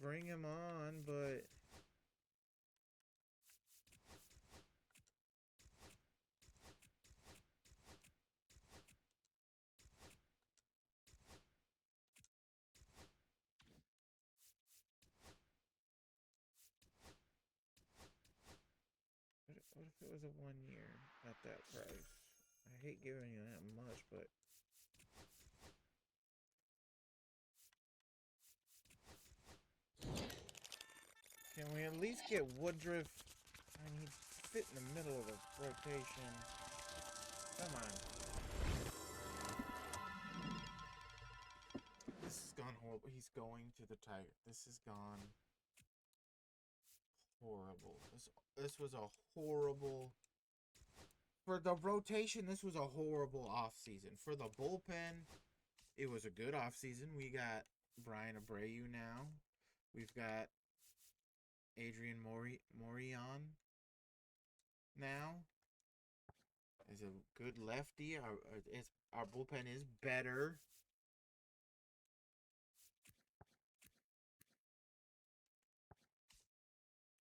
Bring him on, but what if it was a 1 year at that price? I hate giving you that much, but can we at least get Woodruff? I mean, he'd fit in the middle of the rotation. Come on. This has gone horrible. He's going to the Tigers. This has gone horrible. This was a horrible. For the rotation, this was a horrible offseason. For the bullpen, it was a good offseason. We got Brian Abreu now. We've got Adrian Morion now. Is a good lefty. Our bullpen is better.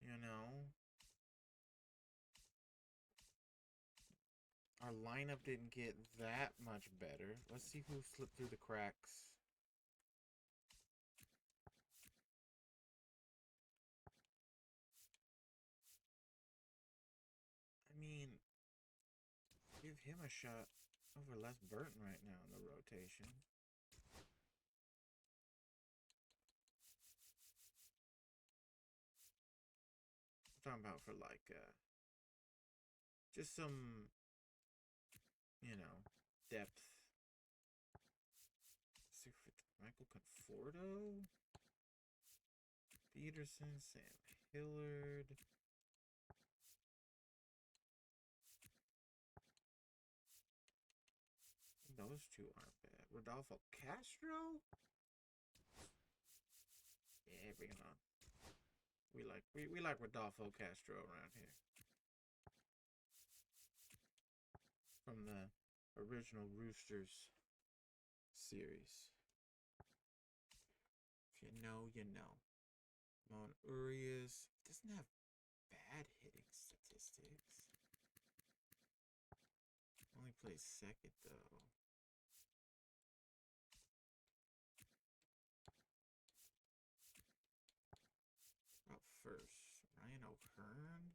You know. Our lineup didn't get that much better. Let's see who slipped through the cracks. I mean, give him a shot over Les Burton right now in the rotation. I'm talking about for like just some, depth. Let's see for Michael Conforto, Peterson, Sam Hillard. Those two aren't bad. Rodolfo Castro? Yeah, bring him on. We like Rodolfo Castro around here. From the original Roosters series. If you know, you know. Mon Urias doesn't have bad hitting statistics. Only plays second though. About first, Ryan O'Hearn.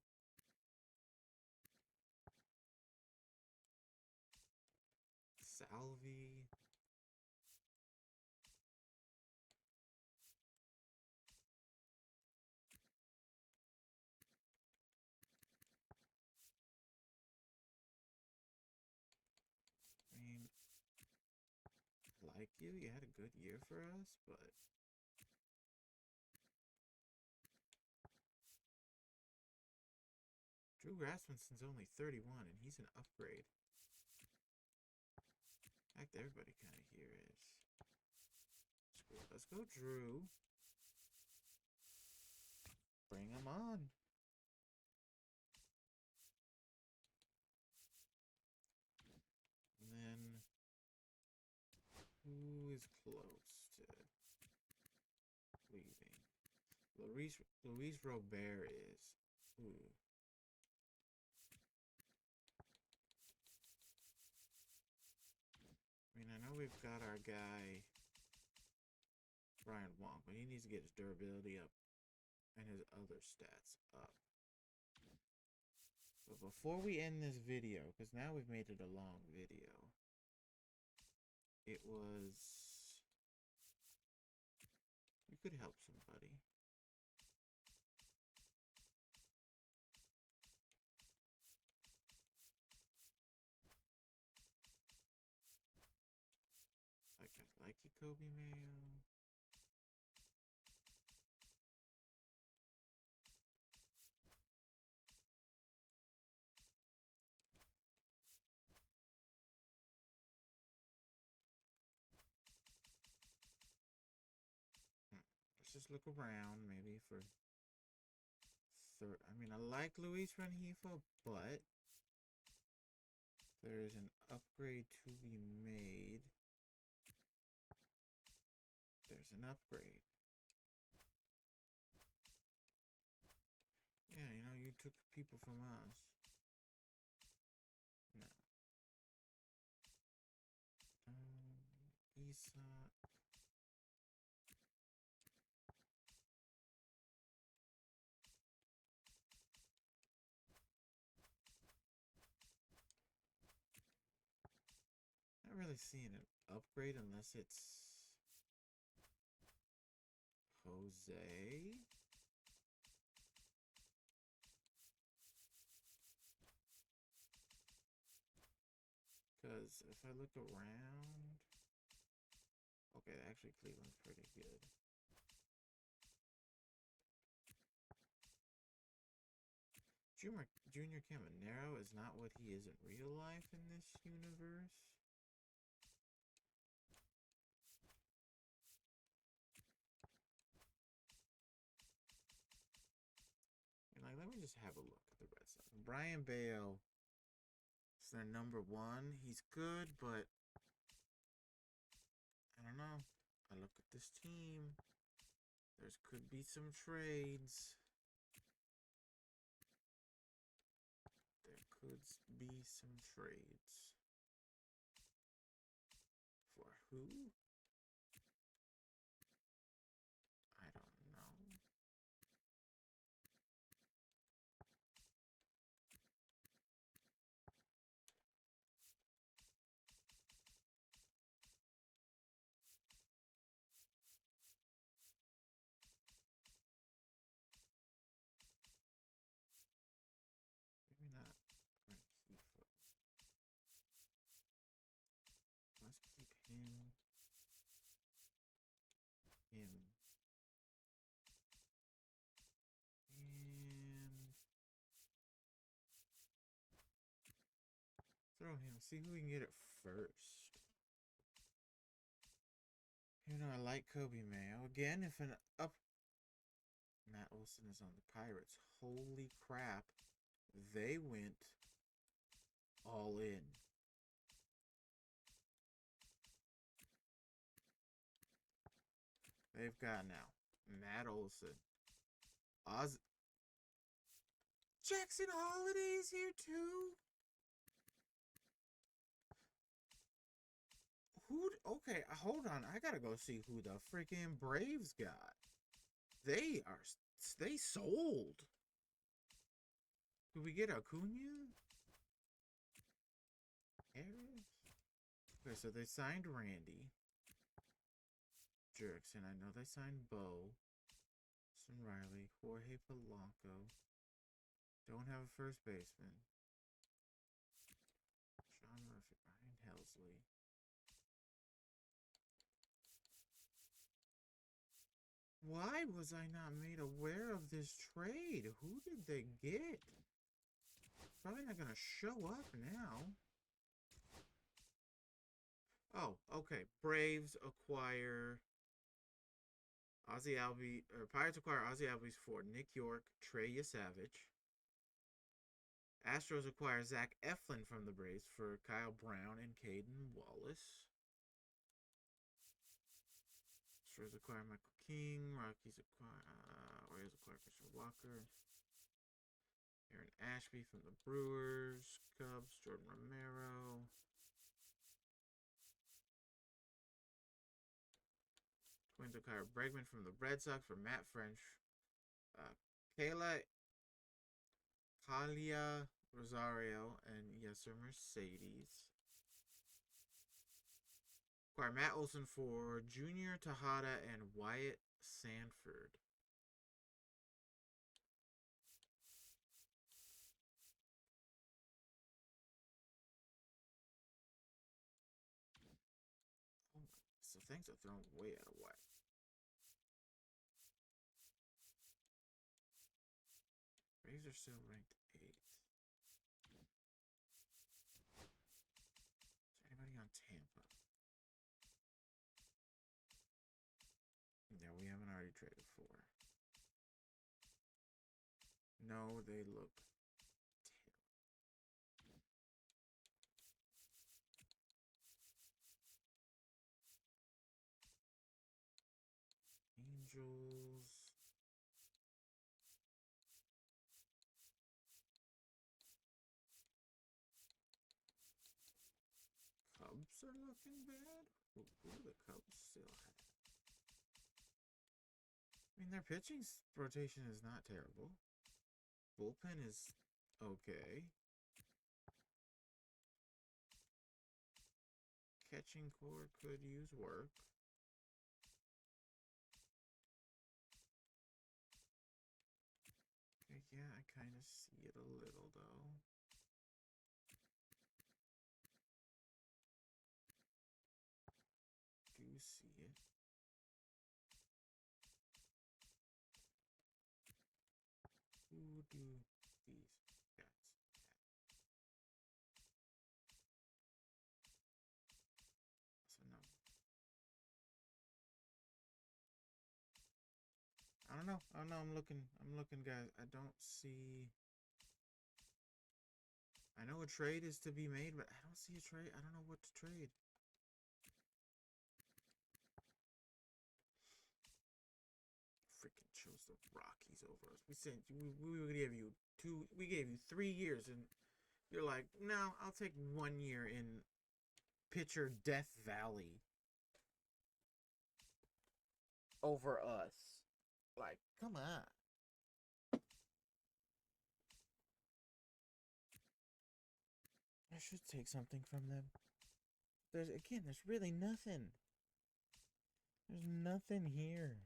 Salvi. I mean, like you had a good year for us, but Drew Rasmussen's only 31 and he's an upgrade. In fact, everybody kind of here is. Let's go, Drew. Bring him on. And then, who is close to Luis Robert is. Ooh. I mean, I know we've got our guy Brian Wong, but he needs to get his durability up and his other stats up. But before we end this video, because now we've made it a long video, it was... You could help somebody. I like you, Kobe Mayo. Let's just look around, maybe for third. I mean, I like Luis Rengifo, but there is an upgrade to be made. There's an upgrade. Yeah, you know, you took people from us. No. Isak. Not really seeing an upgrade unless it's Jose. Because if I look around, okay, actually Cleveland's pretty good. Junior Caminero is not what he is in real life in this universe. And like, let me just have a look at the Red Sox. Brian Bale is their number one. He's good, but I don't know. I look at this team. There could be some trades. There could be some trades. For who? I don't know. Maybe not Rengifo. Let's keep him. And throw him. See who we can get it first. You know, I like Kobe Mayo. Again, if an up... Matt Olson is on the Pirates. Holy crap. They went all in. They've got now Matt Olson. Jackson Holiday's here too. Okay, hold on. I gotta go see who the freaking Braves got. They sold. Did we get Acuna? Harris? Okay, so they signed Randy Jurickson. I know they signed Bo. Austin Riley. Jorge Polanco. Don't have a first baseman. Sean Murphy. Ryan Helsley. Why was I not made aware of this trade? Who did they get? Probably not going to show up now. Oh, okay. Braves acquire Pirates acquire Ozzy Albies for Nick York, Trey Yesavage. Astros acquire Zach Eflin from the Braves for Kyle Brown and Caden Wallace. Astros acquire Michael King. Rockies acquire Orioles acquire Christian Walker. Aaron Ashby from the Brewers. Cubs, Jordan Romero. Twins acquire Bregman from the Red Sox for Matt French. Kayla Kalia Rosario and Yesser Mercedes. Acquire Matt Olson for Junior Tejada and Wyatt Sanford. Oh, so things are thrown way out of whack. Braves are still ranked 8th. Is there anybody on Tampa? No, we haven't already traded for. No, they look terrible. Angels. Cubs are looking bad. Who do the Cubs still have? I mean, their pitching rotation is not terrible. Bullpen is okay. Catching core could use work. Okay, yeah, I kind of see it a little, though. Do see it. Who do these guys have? So no. I don't know. I'm looking, guys. I don't see. I know a trade is to be made, but I don't see a trade. I don't know what to trade. Freaking chose the Rockies over us. We said we gave you 3 years, and you're like, no, I'll take 1 year in pitcher Death Valley over us. Like, come on. I should take something from them. There's really nothing. There's nothing here.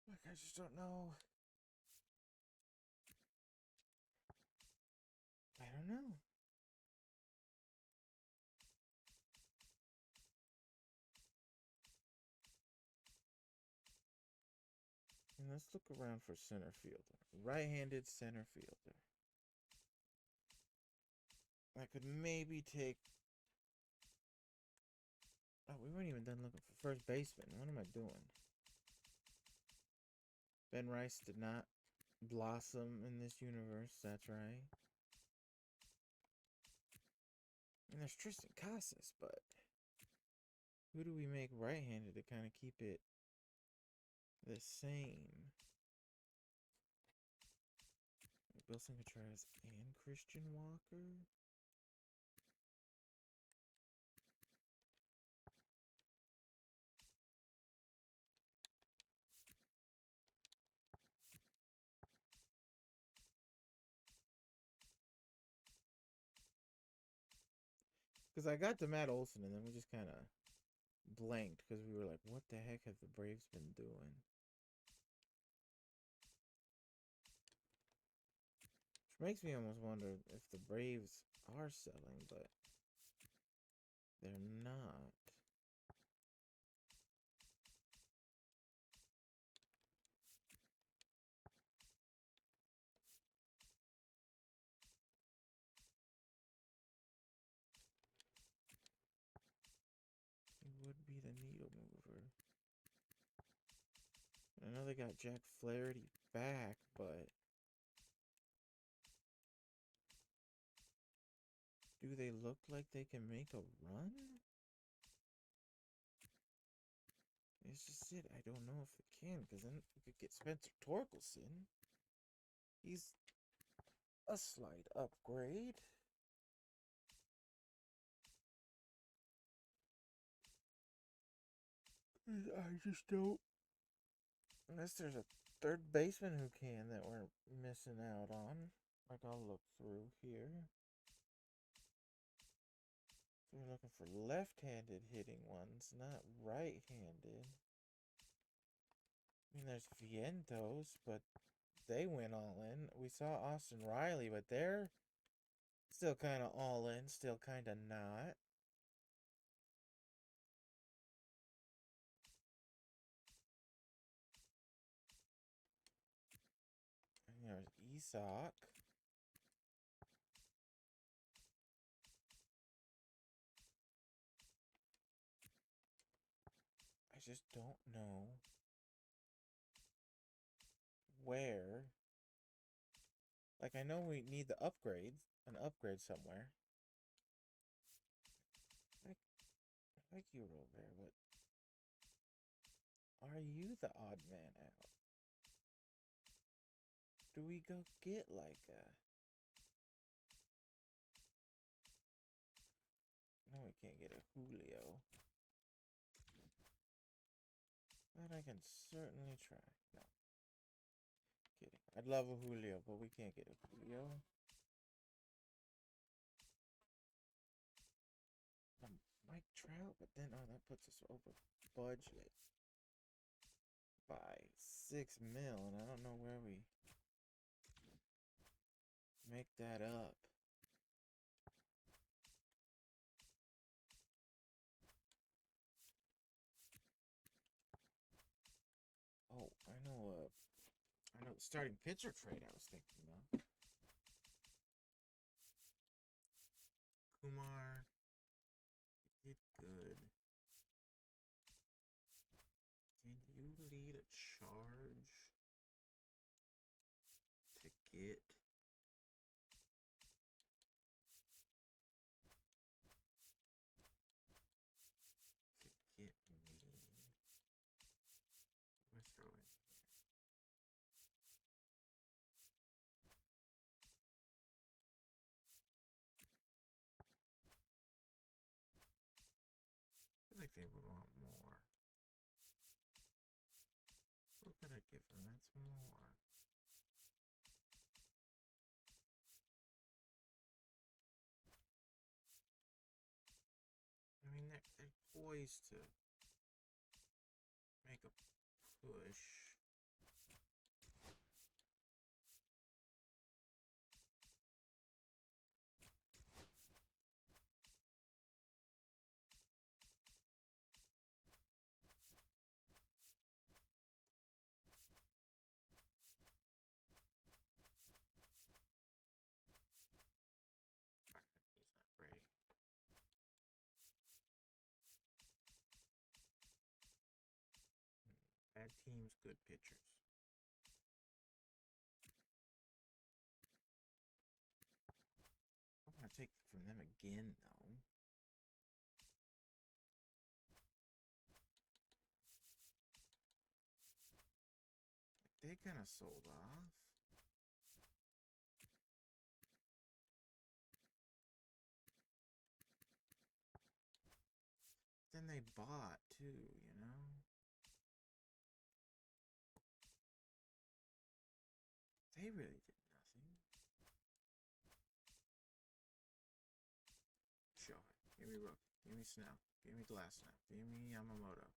Like, I just don't know. I don't know. And let's look around for center fielder. Right-handed center fielder. I could maybe take... Oh, we weren't even done looking for first baseman. What am I doing? Ben Rice did not blossom in this universe. That's right. And there's Tristan Casas, but who do we make right-handed to kind of keep it the same? Wilson Contreras and Christian Walker. Because I got to Matt Olson, and then we just kind of blanked because we were like, what the heck have the Braves been doing? Which makes me almost wonder if the Braves are selling, but they're not. know they got Jack Flaherty back, but do they look like they can make a run? It's just it. I don't know if it can, because then we could get Spencer Torkelson. He's a slight upgrade. I just don't. Unless there's a third baseman who can that we're missing out on. Like, I'll look through here. So we're looking for left-handed hitting ones, not right-handed. I mean, there's Vientos, but they went all in. We saw Austin Riley, but they're still kind of all in, still kind of not. And there's Isak. I just don't know where. Like, I know we need the upgrades, an upgrade somewhere. I like you, Robert, but are you the odd man out? Do we go get like a... No, we can't get a Julio. But I can certainly try. No. Kidding. I'd love a Julio, but we can't get a Julio. Mike Trout, but then, oh, that puts us over budget by $6 million, and I don't know where we make that up. Oh, I know the starting pitcher trade I was thinking of. Kumar did good. Can you lead a charge to get me? Let's throw in here. I feel like they would want more. What could I give them? That's more. I mean, they're poised to make a push. He's not great. Bad teams, good pitchers. I'm gonna take from them again, though. They kind of sold off. Then they bought too, you know? They really did nothing. Sure. Give me Rook. Give me Snell. Give me Glasnow. Give me Yamamoto.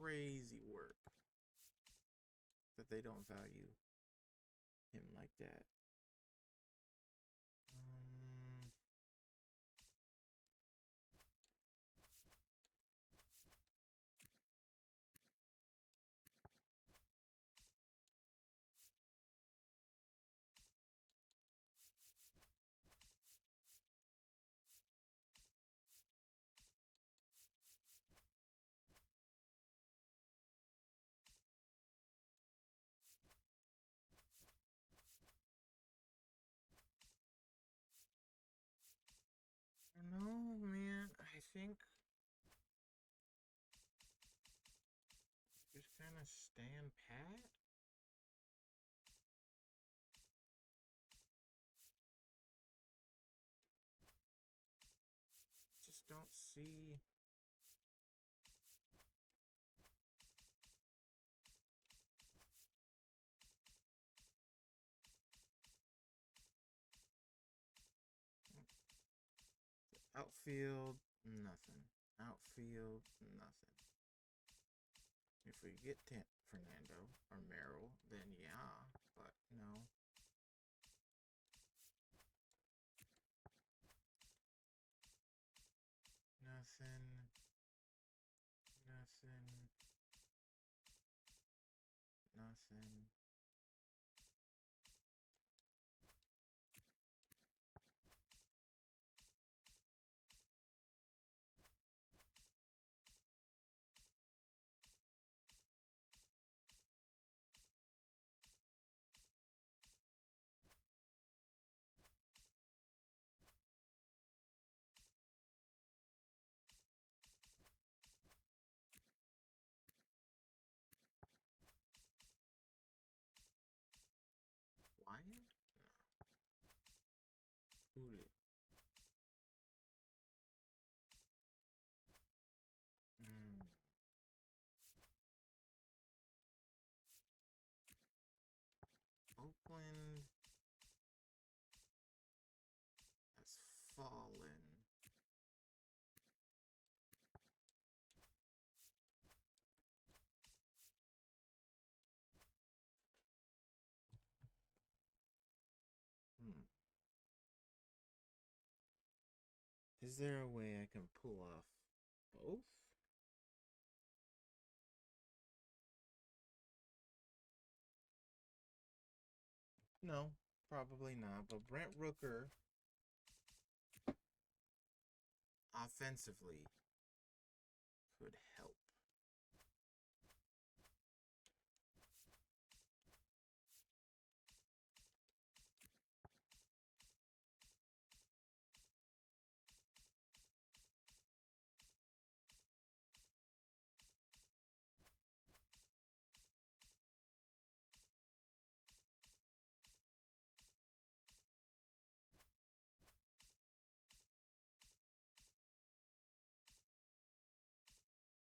Crazy work that they don't value him like that. know, man. I think just kind of stand pat. Just don't see. Outfield, nothing. Outfield, nothing. If we get Fernando or Merrill, then yeah, but no. Nothing. Nothing. Nothing. Wyatt? No. Who did? Mm. Oakland has fallen. Hmm. Is there a way I can pull off both? No, probably not. But Brent Rooker, offensively, could help.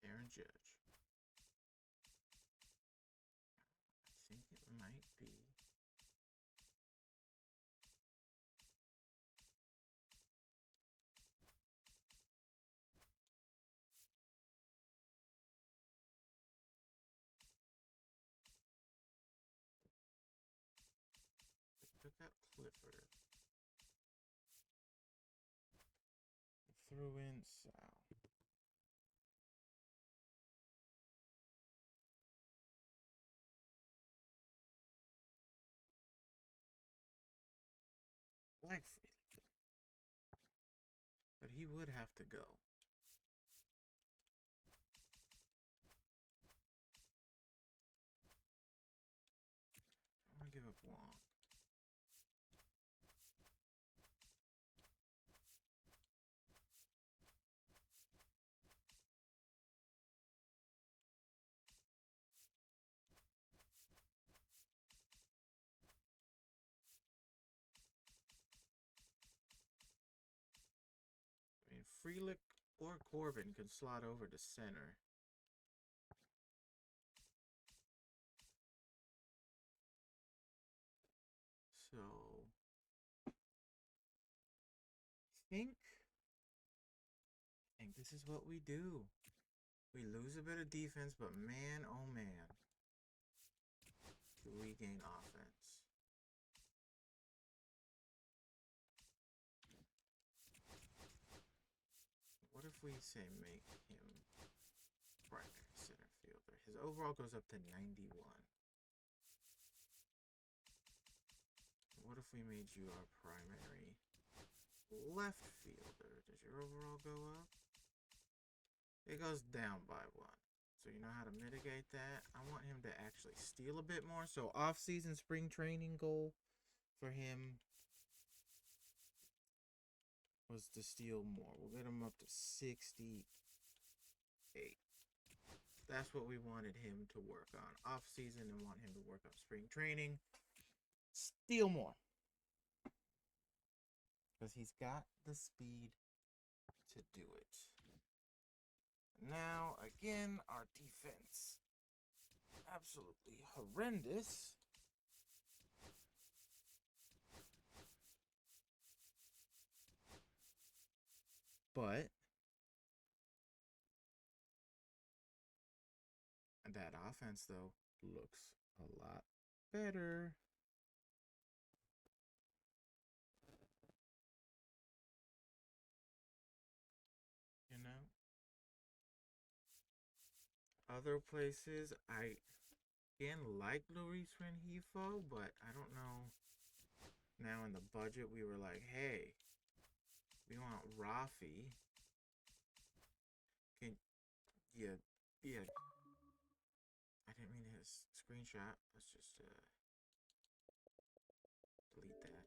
Aaron Judge. I think it might be. They took out Clifford. Threw in Sal. Blackfield. But he would have to go. I'm gonna give up Wong. I mean, Frelick or Corbin could slot over to center. So, I think this is what we do. We lose a bit of defense, but man, oh man, do we gain offense. What if we say make him primary center fielder? His overall goes up to 91. What if we made you our primary left fielder? Does your overall go up? It goes down by 1. So you know how to mitigate that? I want him to actually steal a bit more. So off-season spring training goal for him was to steal more. We'll get him up to 68. That's what we wanted him to work on off season and want him to work on spring training. Steal more. Because he's got the speed to do it. Now, again, our defense. Absolutely horrendous. But that offense, though, looks a lot better. You know? Other places, I again like Luis Rengifo, but I don't know. Now in the budget, we were like, hey, we want Rafi. Can yeah. I didn't mean to hit a screenshot. Let's just delete that.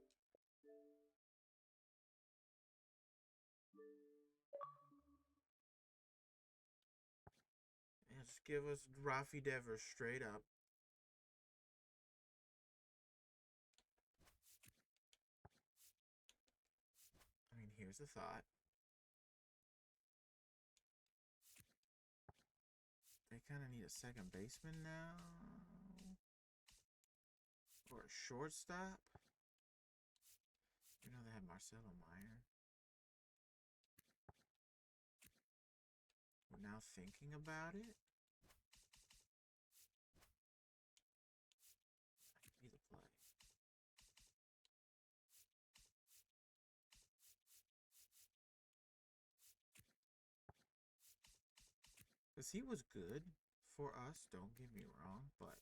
And just give us Rafi Devers straight up. I mean, here's the thought. They kind of need a second baseman now. Or a shortstop. You know they had Marcelo Meyer. We're now thinking about it. That could be the play. Because he was good for us, don't get me wrong, but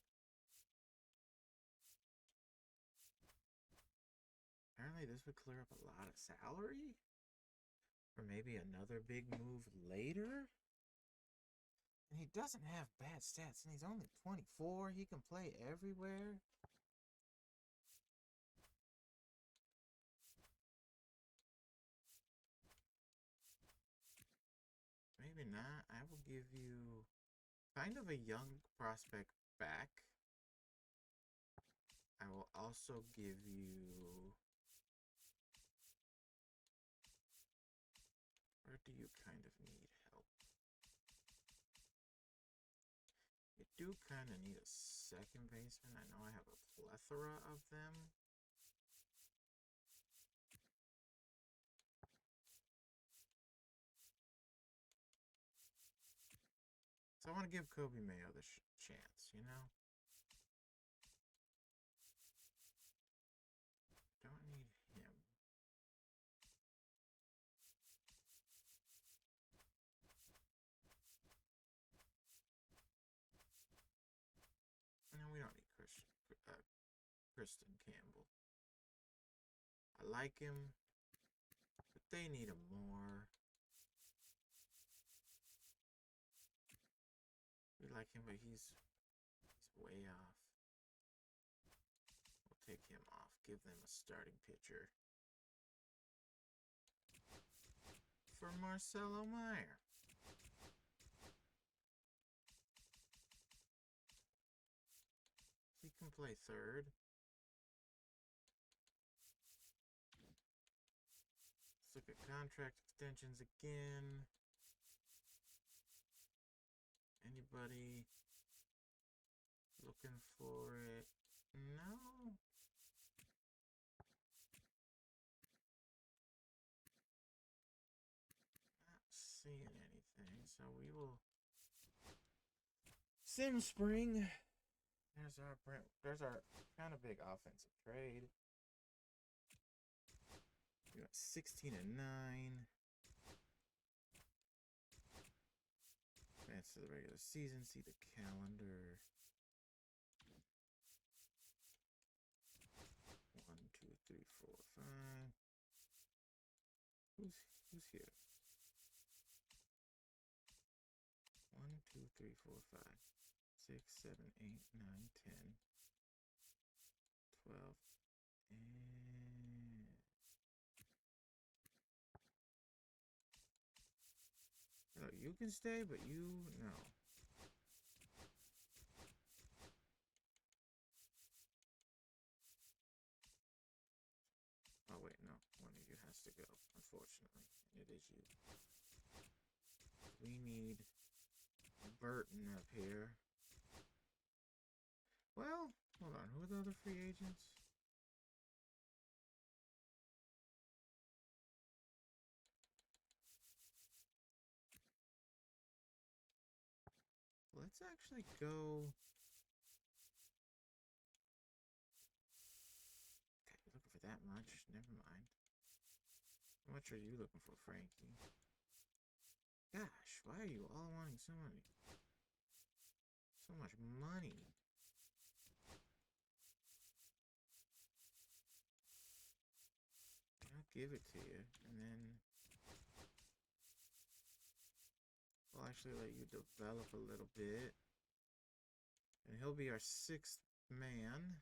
apparently this would clear up a lot of salary. Or maybe another big move later. And he doesn't have bad stats, and he's only 24. He can play everywhere. Maybe not. I will give you kind of a young prospect back. I will also give you... Where do you kind of need help? You do kind of need a second baseman. I know I have a plethora of them. So I want to give Kobe Mayo the chance, you know? Don't need him. No, we don't need Kristen Campbell. I like him, but they need him more. We like him, but he's way off. We'll take him off. Give them a starting pitcher for Marcelo Meyer. He can play third. Let's look at contract extensions again. Anybody looking for it? No. Not seeing anything, so we will Sim Spring. There's our kind of big offensive trade. We got 16-9. Advance to the regular season. See the calendar. 1, 2, 3, 4, 5. Who's here? 1, 2, 3, 4, 5, 6, 7, 8, 9, 10, 12, and You can stay, but you, no. Oh, wait, no. One of you has to go, unfortunately. And it is you. We need Burton up here. Well, hold on. Who are the other free agents? Let's actually go. Okay, you're looking for that much? Never mind. How much are you looking for, Frankie? Gosh, why are you all wanting so much money? I'll give it to you, and then we'll actually let you develop a little bit. And he'll be our 6th man.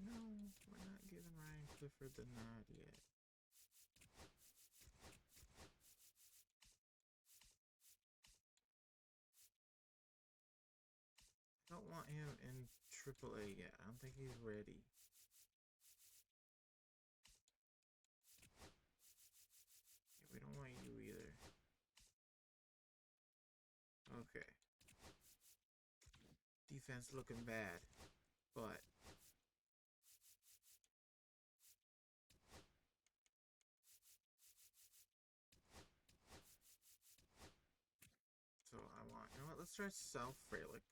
No, we're not giving Ryan Clifford the nod yet. I don't want him in AAA yet. I don't think he's ready. Yeah, we don't want you either. Okay. Defense looking bad, but so I want, you know what, let's try South Frelick.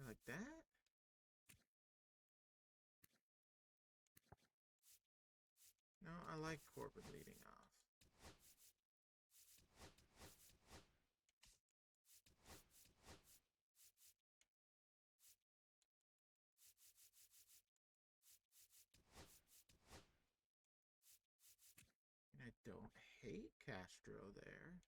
Like that? No, I like Corbin leading off. And I don't hate Castro there.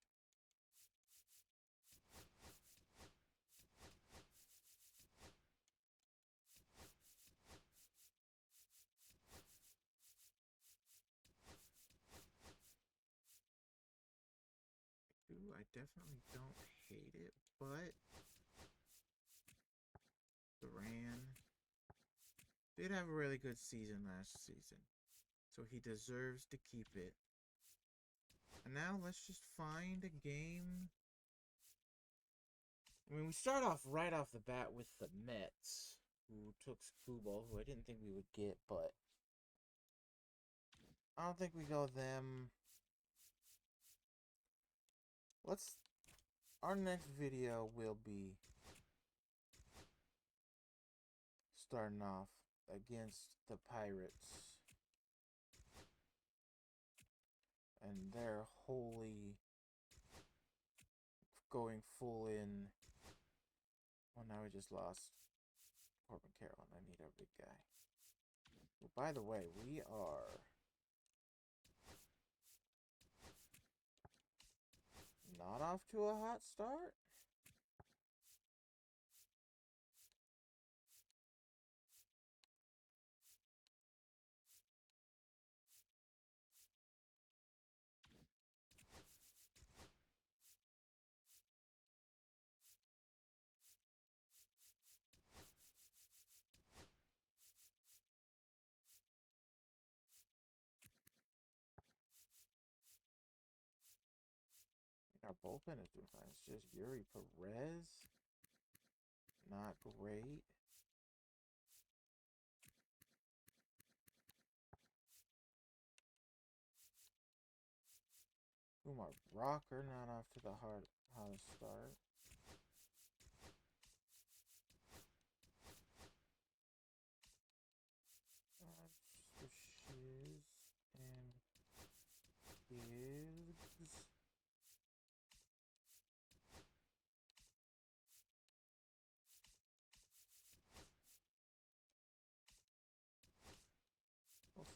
Ooh, I definitely don't hate it, but Duran did have a really good season last season, so he deserves to keep it. And now let's just find a game. I mean, we start off right off the bat with the Mets, who took Skubal, who I didn't think we would get, but I don't think we go them. Our next video will be starting off against the Pirates. And they're wholly going full in. Well, now we just lost Corbin Carroll, and I need our big guy. Well, by the way, we are not off to a hot start. Our bullpen is doing fine. It's just Yuri Perez. Not great. Umar Rocker not off to the hottest start. Shiz and Gibbs.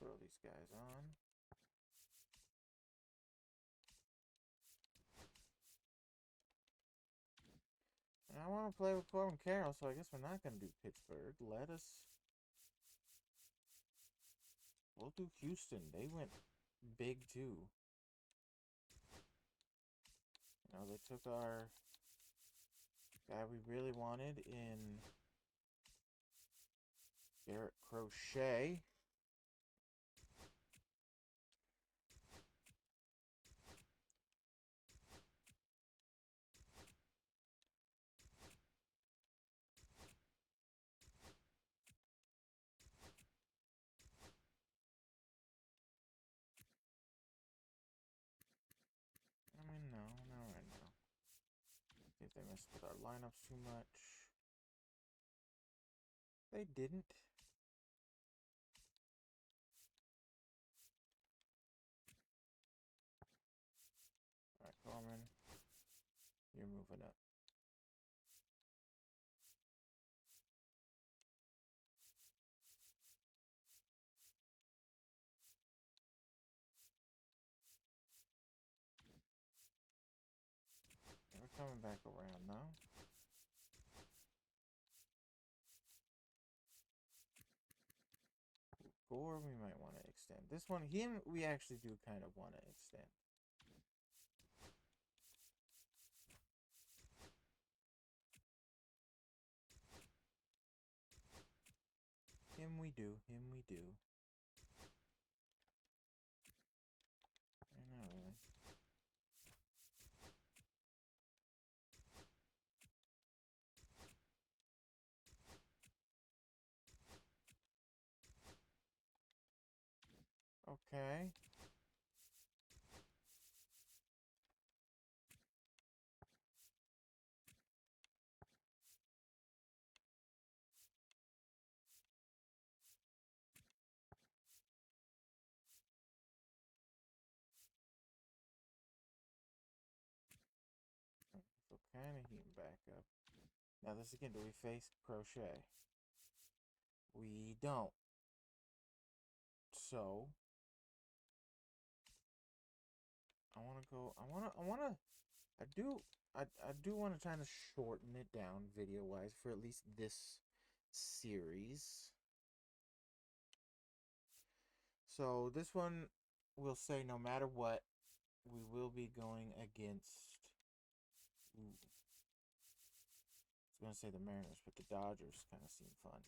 throw these guys on. And I want to play with Corbin Carroll, so I guess we're not going to do Pittsburgh. We'll do Houston. They went big too. You know, they took our guy we really wanted in Garrett Crochet. I mean, no, not right now. See if they messed with our lineups too much. They didn't. Alright, Coleman. You're moving up. We're coming back around now. Gore, we might want to extend. This one, him, we actually do kind of want to extend. Him we do. Him we do. Not really. Okay. So kind of heating back up. Now this again, do we face Crochet? We don't. So I want to go. I do want to kind of shorten it down video wise for at least this series. So this one will say no matter what, we will be going against. Ooh, I was gonna say the Mariners, but the Dodgers kind of seem fun.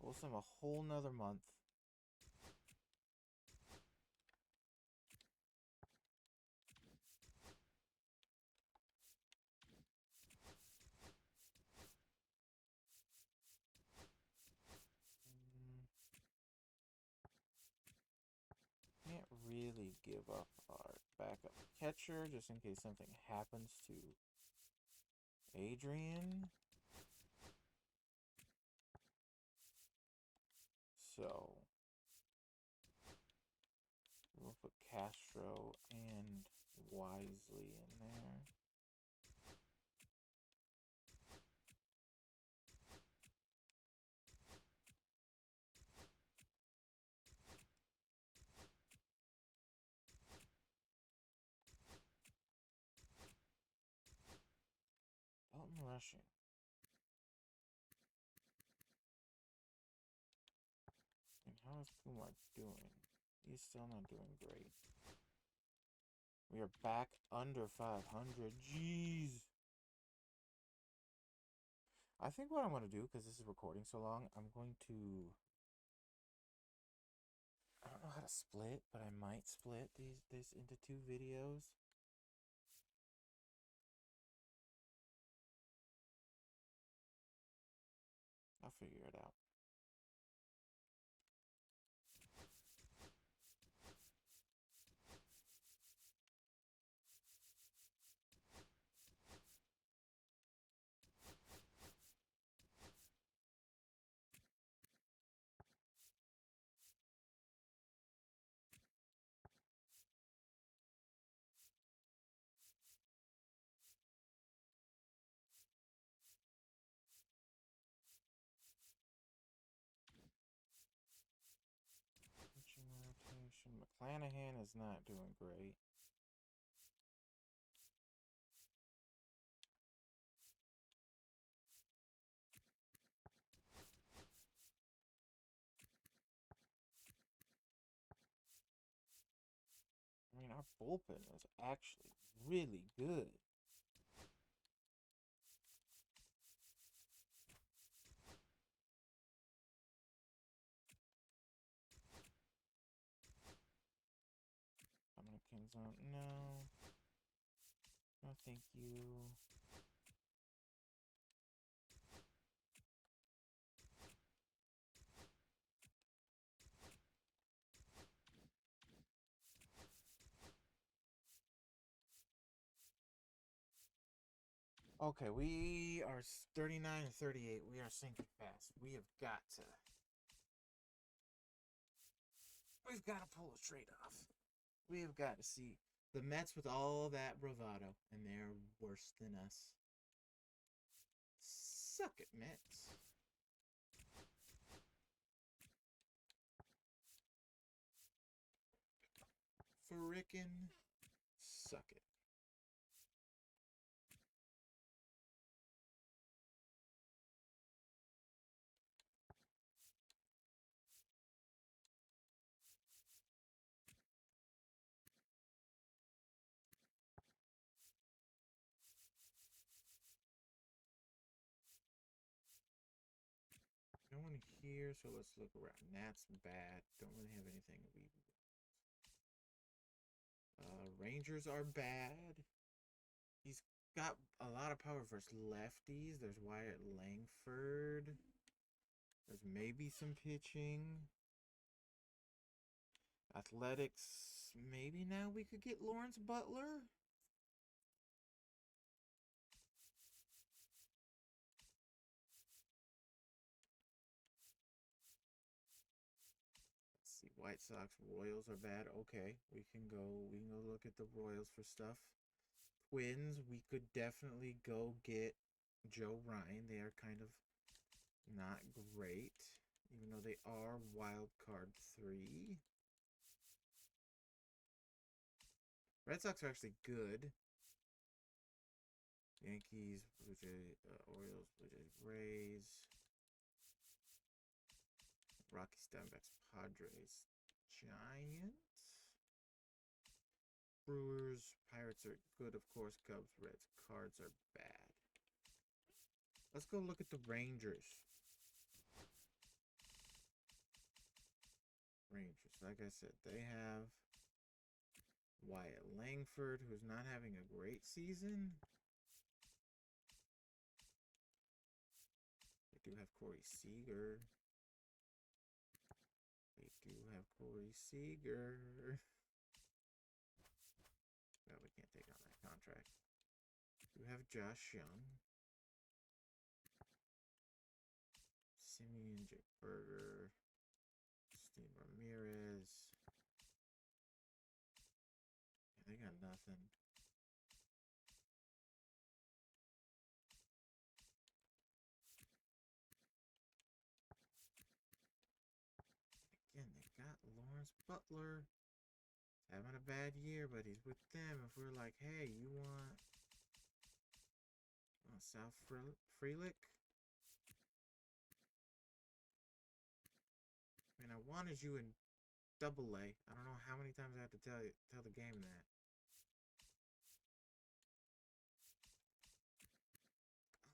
We'll send a whole nother month. Can't really give up our backup catcher just in case something happens to Adrian. So we'll put Castro and Wisely in there. Dalton rushing. And how is Puma doing? He's still not doing great. We are back under 500. Jeez. I think what I'm going to do, because this is recording so long, I'm going to... I don't know how to split, but I might split this into 2 videos. I'll figure it out. McClanahan is not doing great. I mean, our bullpen is actually really good. Dominicans on. No. No, thank you. Okay, we are 39 and 38. We are sinking fast. We've got to pull a trade off. We have got to see the Mets with all that bravado, and they're worse than us. Suck it, Mets. Frickin' suck it. No one here, so let's look around. That's bad. Don't really have anything we Rangers are bad. He's got a lot of power versus lefties. There's Wyatt Langford. There's maybe some pitching. Athletics. Maybe now we could get Lawrence Butler. Let's see. White Sox, Royals are bad. Okay, we can go look at the Royals for stuff. Twins, we could definitely go get Joe Ryan. They are kind of not great, even though they are wild card 3. Red Sox are actually good. Yankees, Blue Jays, Orioles, Blue Jays, Rays, Rockies, Diamondbacks, Padres, Giants, Brewers, Pirates are good, of course. Cubs, Reds, Cards are bad. Let's go look at the Rangers. Rangers, like I said, they have Wyatt Langford, who's not having a great season. They do have Corey Seager. Well, we can't take on that contract. We have Josh Young. Simeon, Jake Berger. Steve Ramirez. Yeah, they got nothing. Again, they got Lawrence Butler. Having a bad year, but he's with them. If we're like, hey, you want South Frelick? I mean, I wanted you in Double A. I don't know how many times I have to tell the game that.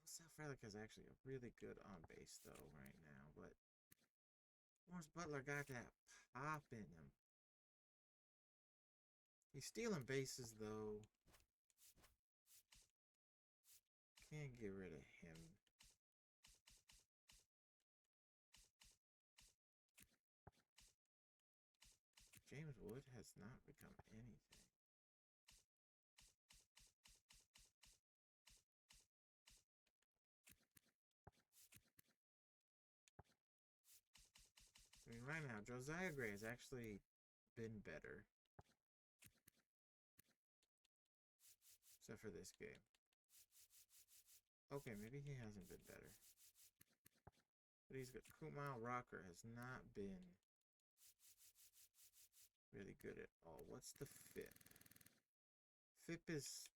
South Frelick is actually a really good on base though right now, but Lawrence Butler got that pop in him. He's stealing bases though. Can't get rid of him. James Wood has not become anything. I mean, right now, Josiah Gray has actually been better. Except for this game. Okay, maybe he hasn't been better. But he's good. Kumau Rocker has not been really good at all. What's the FIP? FIP is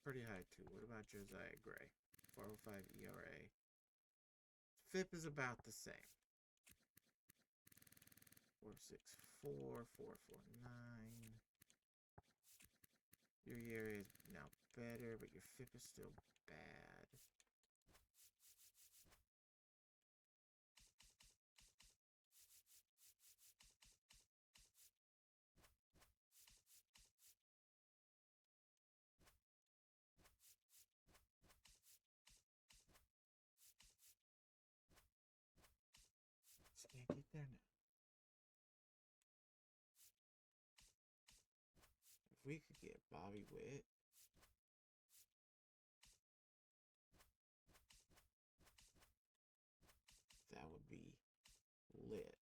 pretty high too. What about Josiah Gray? 405 ERA. FIP is about the same. 4.64, 4.49. Your ERA is now better, but your FIP is still bad. Just can't get there now. If we could get Bobby Witt, that would be lit.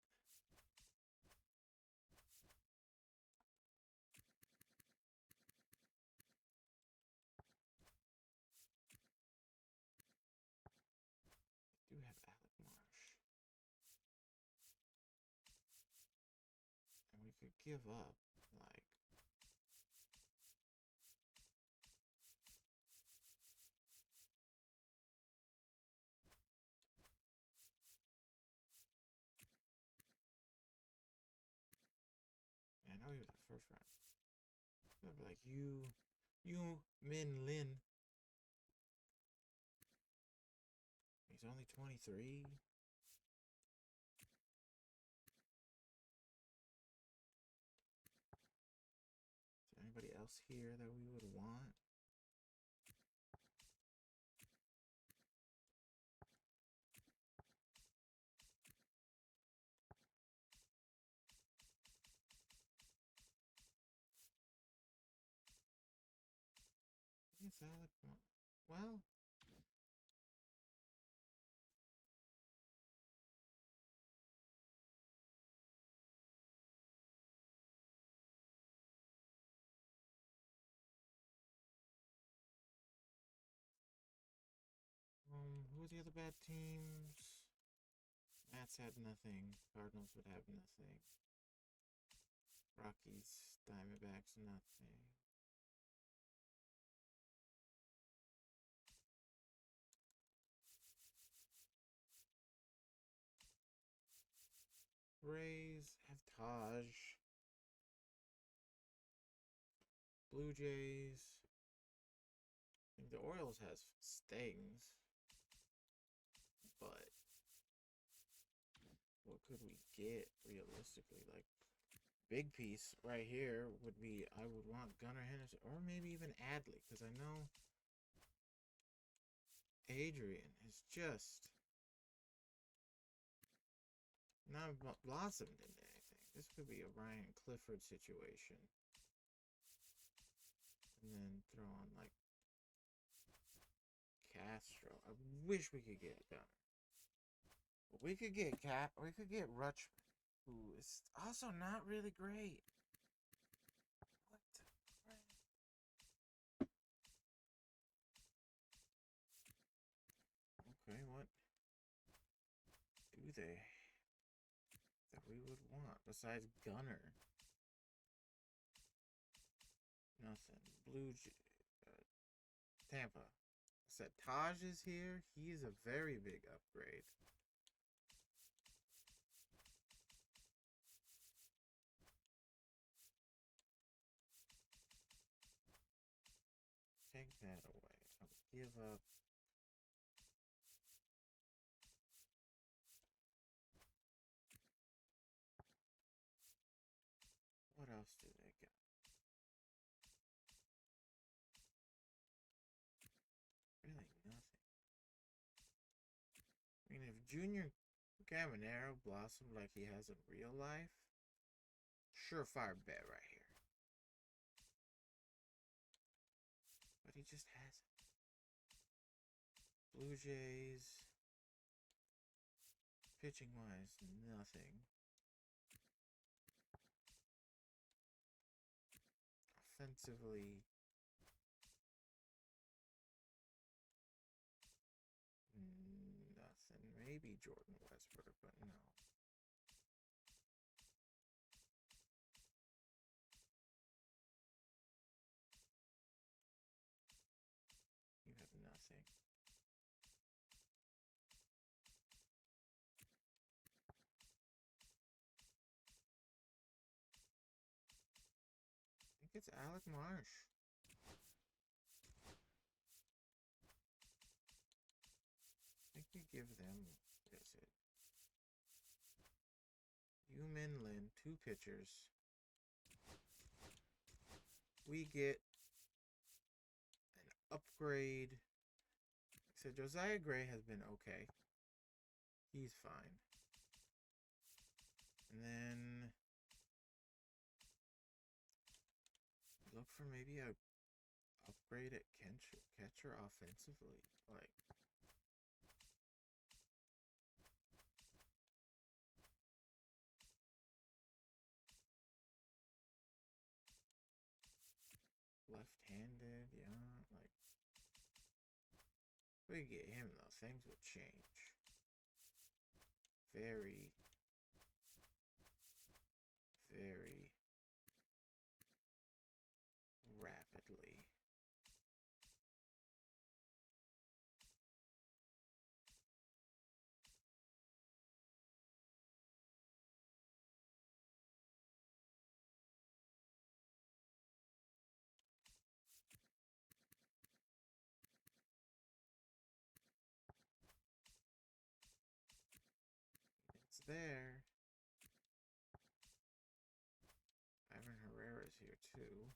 I do have Alec Marsh. And we could give up, like, I know he was the first round. But like you Min Lin. He's only 23. Is there anybody else here that we would want? I guess Alec. Well, who's the other bad teams? Mets had nothing. Cardinals would have nothing. Rockies, Diamondbacks, nothing. Rays have Taj. Blue Jays. I think the Orioles has Stings. But what could we get realistically? Like, big piece right here would be I would want Gunnar Henderson or maybe even Adley, because I know Adrian is just not blossomed into anything. This could be a Ryan Clifford situation. And then throw on like Castro. I wish we could get Gunnar. But we could get Rutschman, who is also not really great. What the crap? Okay, what do they that we would want besides Gunnar? Nothing. Tampa. I said Taj is here. He is a very big upgrade. Take that away. I would give up. What else do they got? Really nothing. I mean, if Junior Caminero blossomed like he has in real life, surefire bet right here. But he just hasn't. Blue Jays, pitching wise, nothing. Offensively, nothing. Maybe Jordan Westburg, but no. it's Alec Marsh. I think we give them, what is it? Yu Min Lin, 2 pitchers. We get an upgrade. So Josiah Gray has been okay. He's fine. And then look for maybe a upgrade at catcher offensively. Like, left-handed, yeah. Like, if we get him though, things will change very, very rapidly. It's there. Ivan Herrera's here too.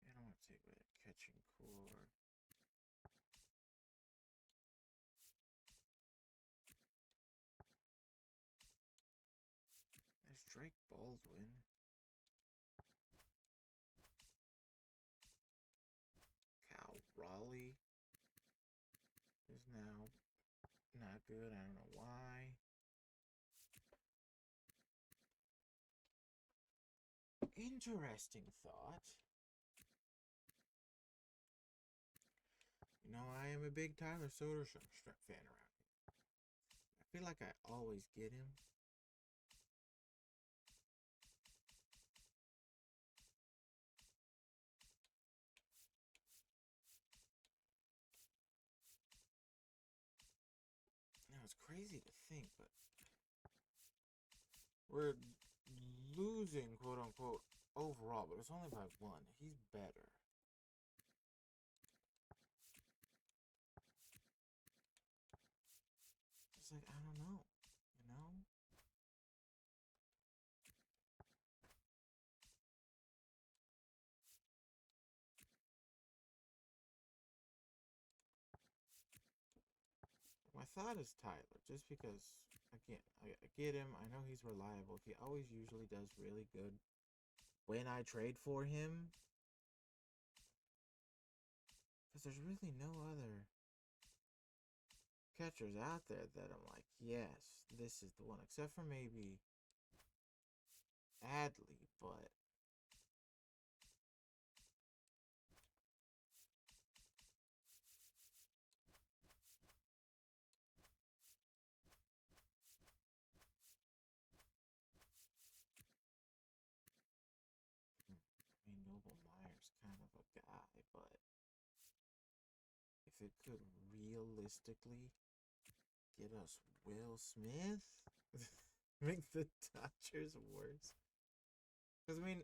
I don't want to take away the catching core. There's Drake Baldwin. Cal Raleigh is now not good. I don't know why. Interesting thought. You know, I am a big Tyler Soderstrom fan around here. I feel like I always get him. Now, it's crazy to think, but we're losing, quote unquote, overall, but it's only by 1. He's better. It's like, I don't know, you know? My thought is Tyler, just because, again, I get him. I know he's reliable. He always usually does really good when I trade for him. Because there's really no other catchers out there that I'm like, yes, this is the one. Except for maybe Adley, but I mean, Noble Meyer's kind of a guy, but if it could realistically get us Will Smith, make the Dodgers worse. Because, I mean,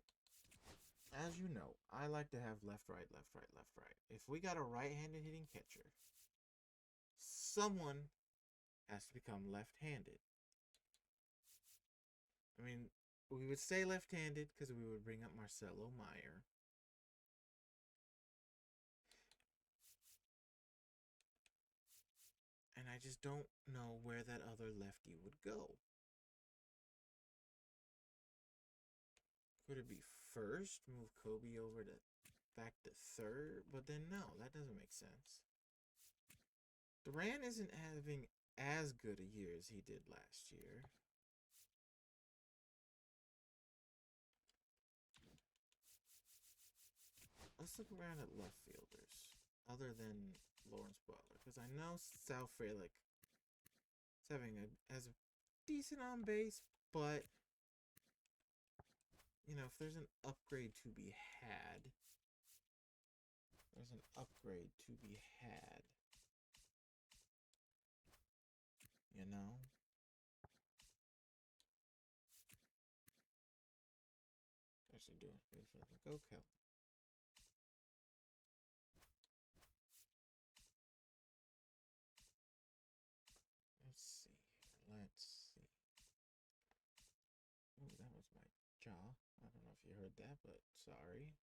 as you know, I like to have left, right, left, right, left, right. If we got a right-handed hitting catcher, someone has to become left-handed. I mean, we would say left-handed because we would bring up Marcelo Meyer. And I just don't know where that other lefty would go. Could it be first? Move Kobe over to back to third? But then no, that doesn't make sense. Duran isn't having as good a year as he did last year. Let's look around at left fielders other than Lawrence Butler, because I know Sal Frelick has a decent on base, but you know, if there's an upgrade to be had, there's an upgrade to be had. you know? Actually doing good for them. Go, Kel. Let's see. Let's see. Oh, that was my jaw. I don't know if you heard that, but sorry.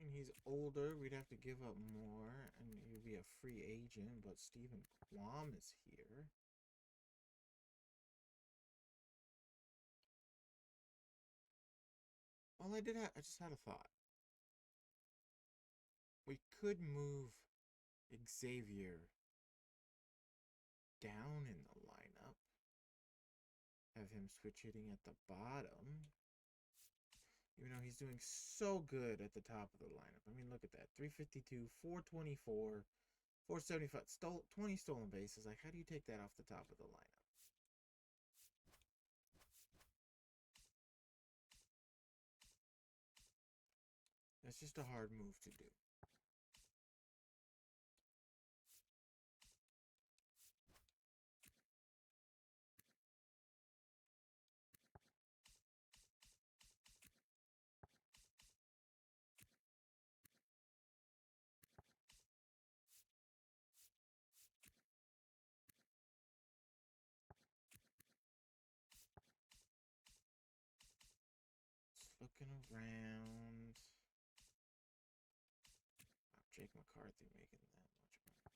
And he's older, we'd have to give up more, and he'd be a free agent, but Stephen Quam is here. Well, I just had a thought. We could move Xavier down in the lineup. Have him switch hitting at the bottom. Even though he's doing so good at the top of the lineup. I mean, look at that. 352, 424, 475, 20 stolen bases. Like, how do you take that off the top of the lineup? That's just a hard move to do. Just looking around. Wow, Jake McCarthy making that much money.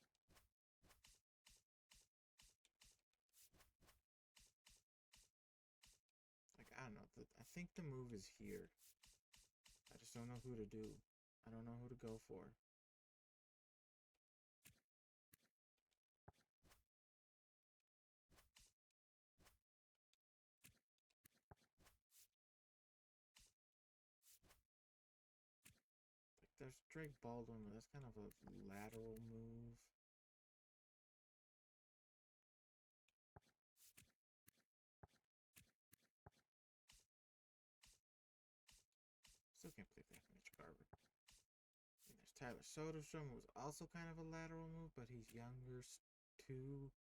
Like, I don't know. I think the move is here. I just don't know who to do. I don't know who to go for. Like, there's Drake Baldwin, but that's kind of a lateral move. Still can't believe they have Mitch Garver. And there's Tyler Soderstrom, who was also kind of a lateral move, but he's younger too.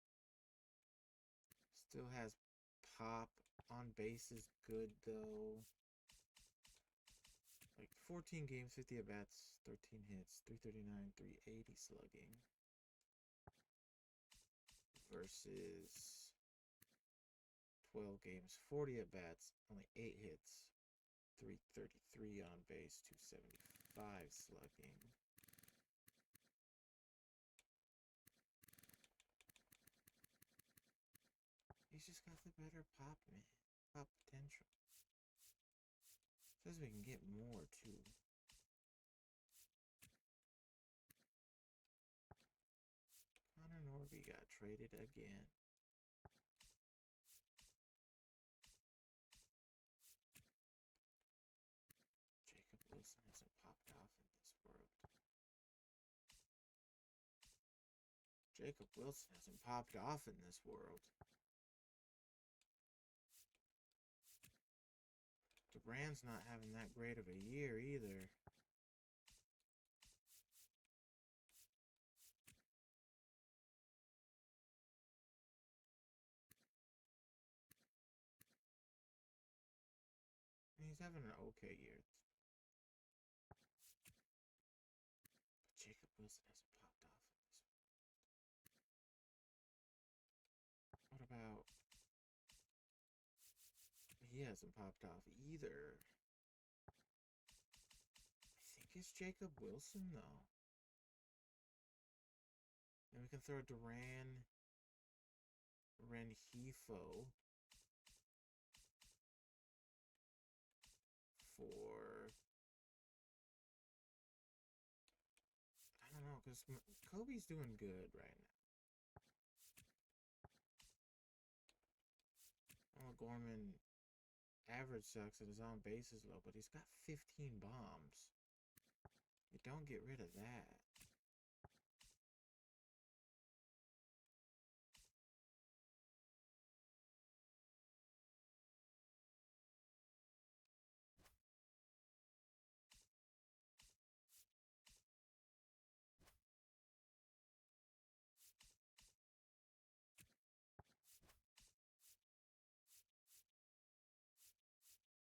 Still has pop. On base is good though. Like 14 games, 50 at bats, 13 hits, 339, 380 slugging. Versus 12 games, 40 at bats, only 8 hits, 333 on base, 275 slugging. He's just got the better pop, man. Pop potential. Says we can get more too. Connor Norby got traded again. Jacob Wilson hasn't popped off in this world. Jacob Wilson hasn't popped off in this world. Duran's not having that great of a year either. He's having an okay year. But Jacob Wilson hasn't popped off in this one. What about... He hasn't popped off either. I think it's Jacob Wilson, though. And we can throw Duran... Rengifo... for... I don't know, because Kobe's doing good right now. Oh, Gorman average sucks and his on base is low, but he's got 15 bombs. You don't get rid of that.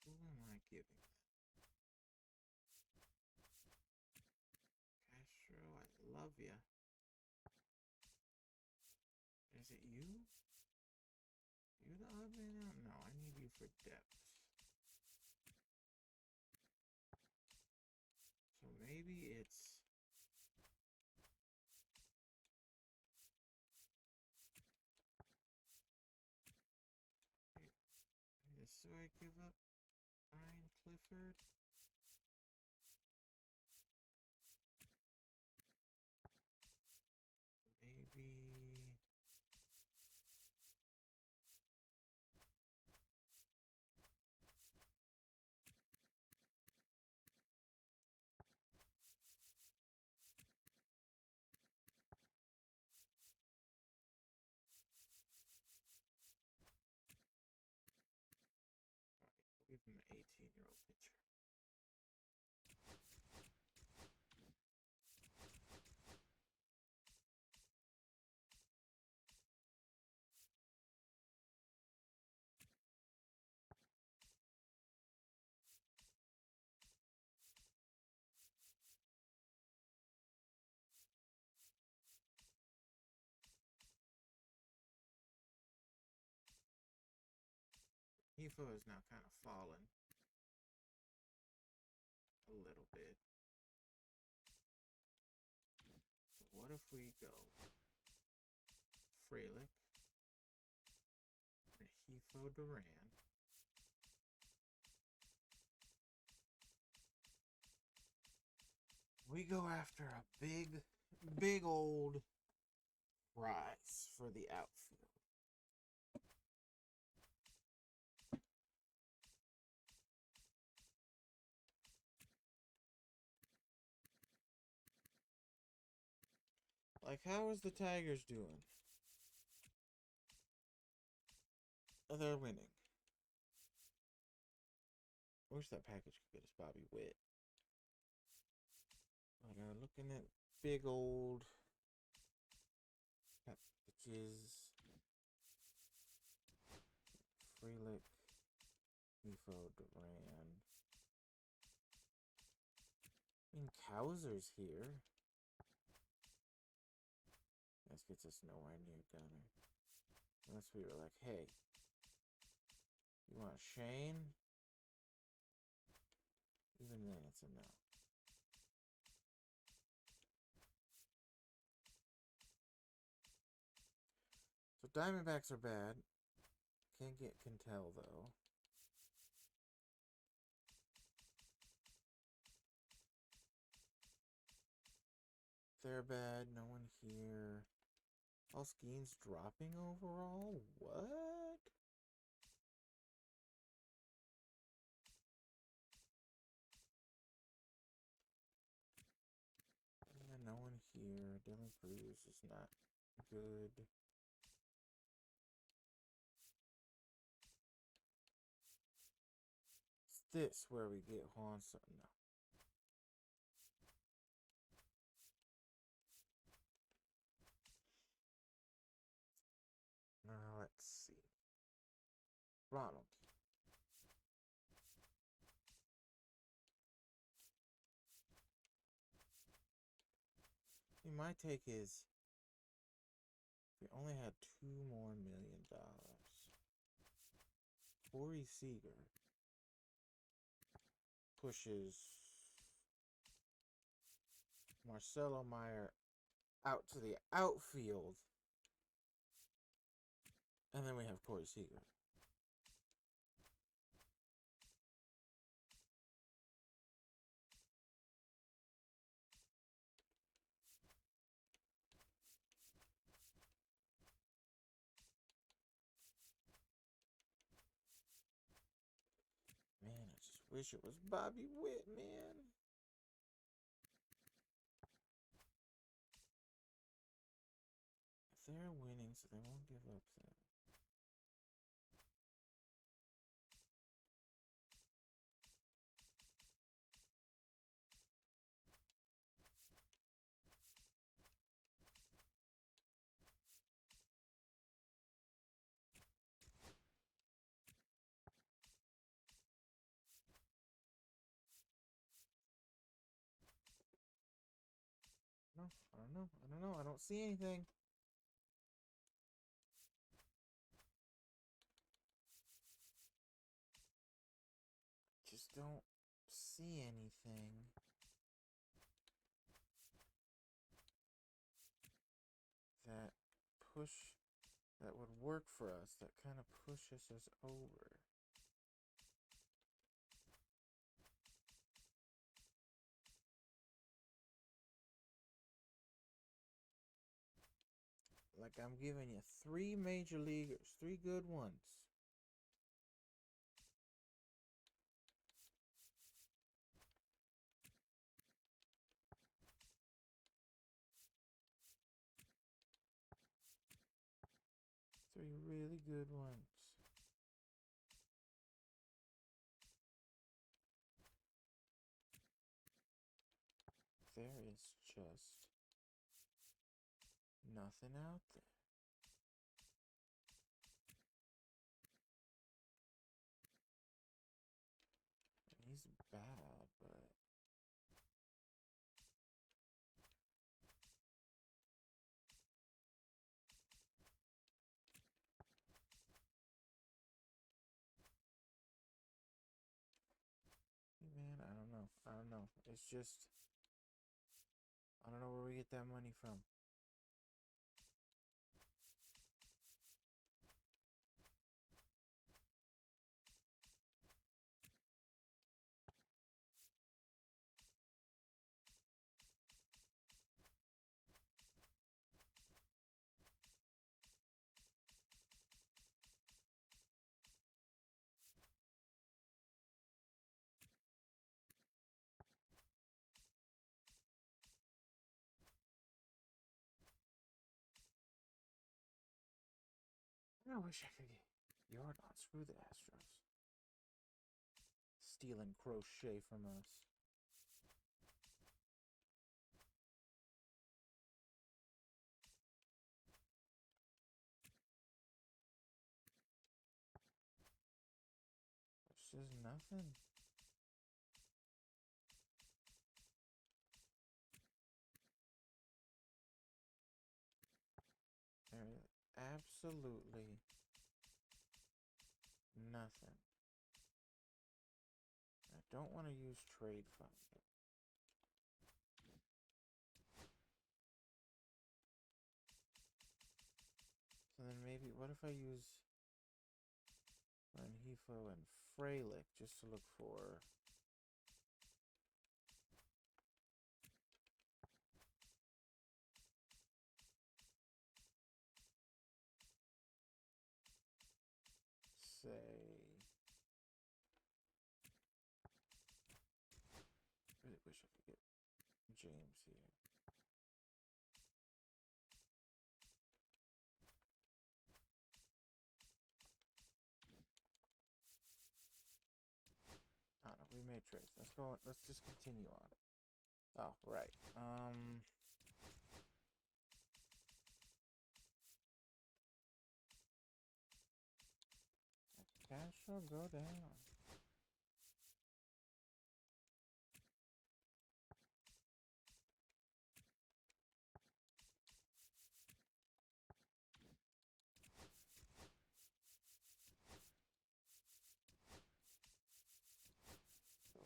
Who am I giving that? Castro, I love ya. Is it you? You the odd man out? No, I need you for depth. So maybe it's... So I give up Ryan Clifford? Maybe... Give him an 18-year-old pitcher. Hifo is now kind of fallen a little bit. So what if we go Frelick and Hifo Duran? We go after a big old prize for the outfield. Like, how is the Tigers doing? Oh, they're winning. I wish that package could get us Bobby Witt. But looking at big old packages. Frelick, Hifo Duran. I mean, Kowser's here. This gets us nowhere near Gunner. Unless we were like, hey, you want Shane? Even then, it's a no. So Diamondbacks are bad. Can't get Quintel, though. They're bad. No one here. Alskeen's dropping overall? What? Yeah, no one here. Dylan Cruz is not good. Is this where we get Juan Soto? No. Let's see. Ronald. See, my take is we only had $2 more million. Corey Seager pushes Marcelo Meyer out to the outfield. And then we have Corey Seager. Wish it was Bobby Witt, man. If they're winning, so they won't give up then. No, I don't know. I don't know. I don't see anything. Just don't see anything that push that would work for us, that kind of pushes us over. Like I'm giving you 3 major leaguers, 3 good ones. Three really good ones. There is just nothing out there. He's bad, but man, I don't know. I don't know. It's just I don't know where we get that money from. I wish I could get Jordan. Screw the Astros. Stealing Crochet from us. It's just nothing. There is absolutely nothing. I don't want to use Trade Finder. So then maybe, what if I use Rengifo and Frelick just to look for... say... Really wish I could get James here. I don't know, we made trades. Let's go, let's just continue on. Oh, right. Cash will go down.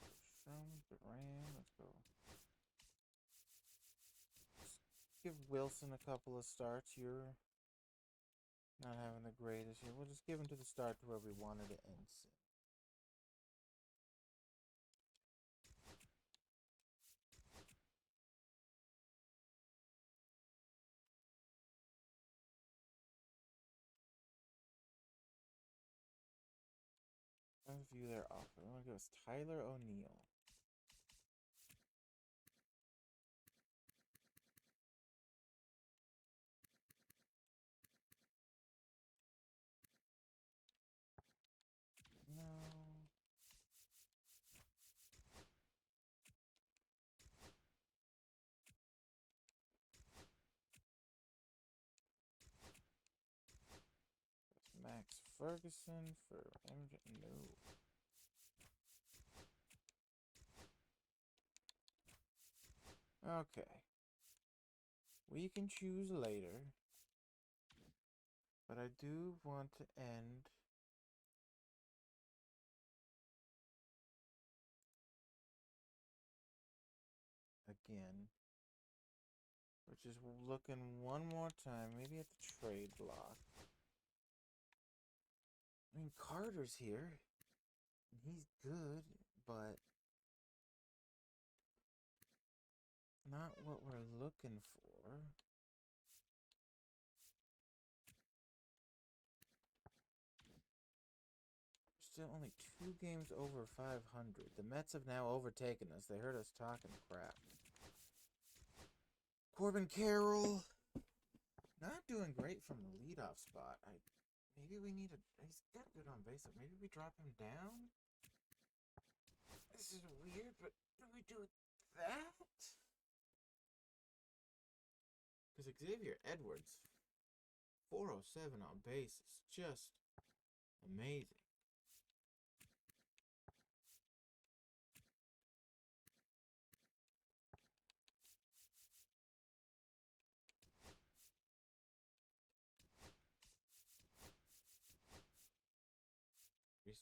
So, Duran, let's go. Give Wilson a couple of starts. You're not having the greatest year. We'll just give him to the start to where we wanted to end soon. review their offer. I'm gonna go with Tyler O'Neill. No. That's Max Ferguson for MJ. No. Okay. We can choose later. But I do want to end again. Which is looking one more time, maybe at the trade block. I mean, Carter's here. He's good, but not what we're looking for. Still only 2 games over 500. The Mets have now overtaken us. They heard us talking crap. Corbin Carroll, not doing great from the leadoff spot. Maybe we need he's got good on base. Maybe we drop him down. This is weird, but do we do that? Because Xavier Edwards, 407 on base is just amazing.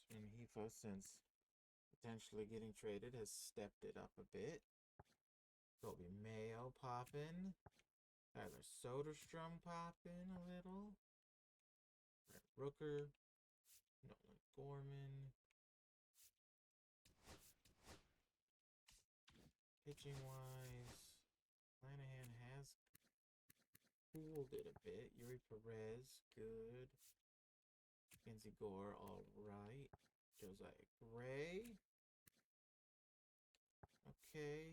And Hefo, since potentially getting traded, has stepped it up a bit. Colby Mayo popping. Tyler Soderstrom popping a little. Brett Rooker. Nolan Gorman. Pitching wise, Flanagan has cooled it a bit. Yuri Perez, good. Mackenzie Gore, alright. Josiah Gray. Okay.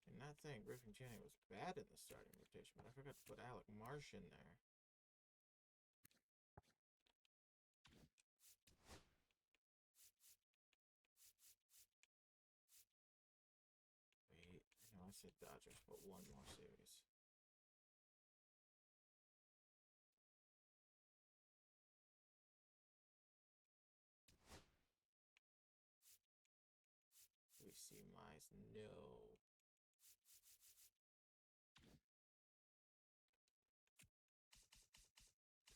And not saying Griffin Channing was bad in the starting rotation, but I forgot to put Alec Marsh in there. Wait, I know I said Dodgers, but one more series. We see Mize, no.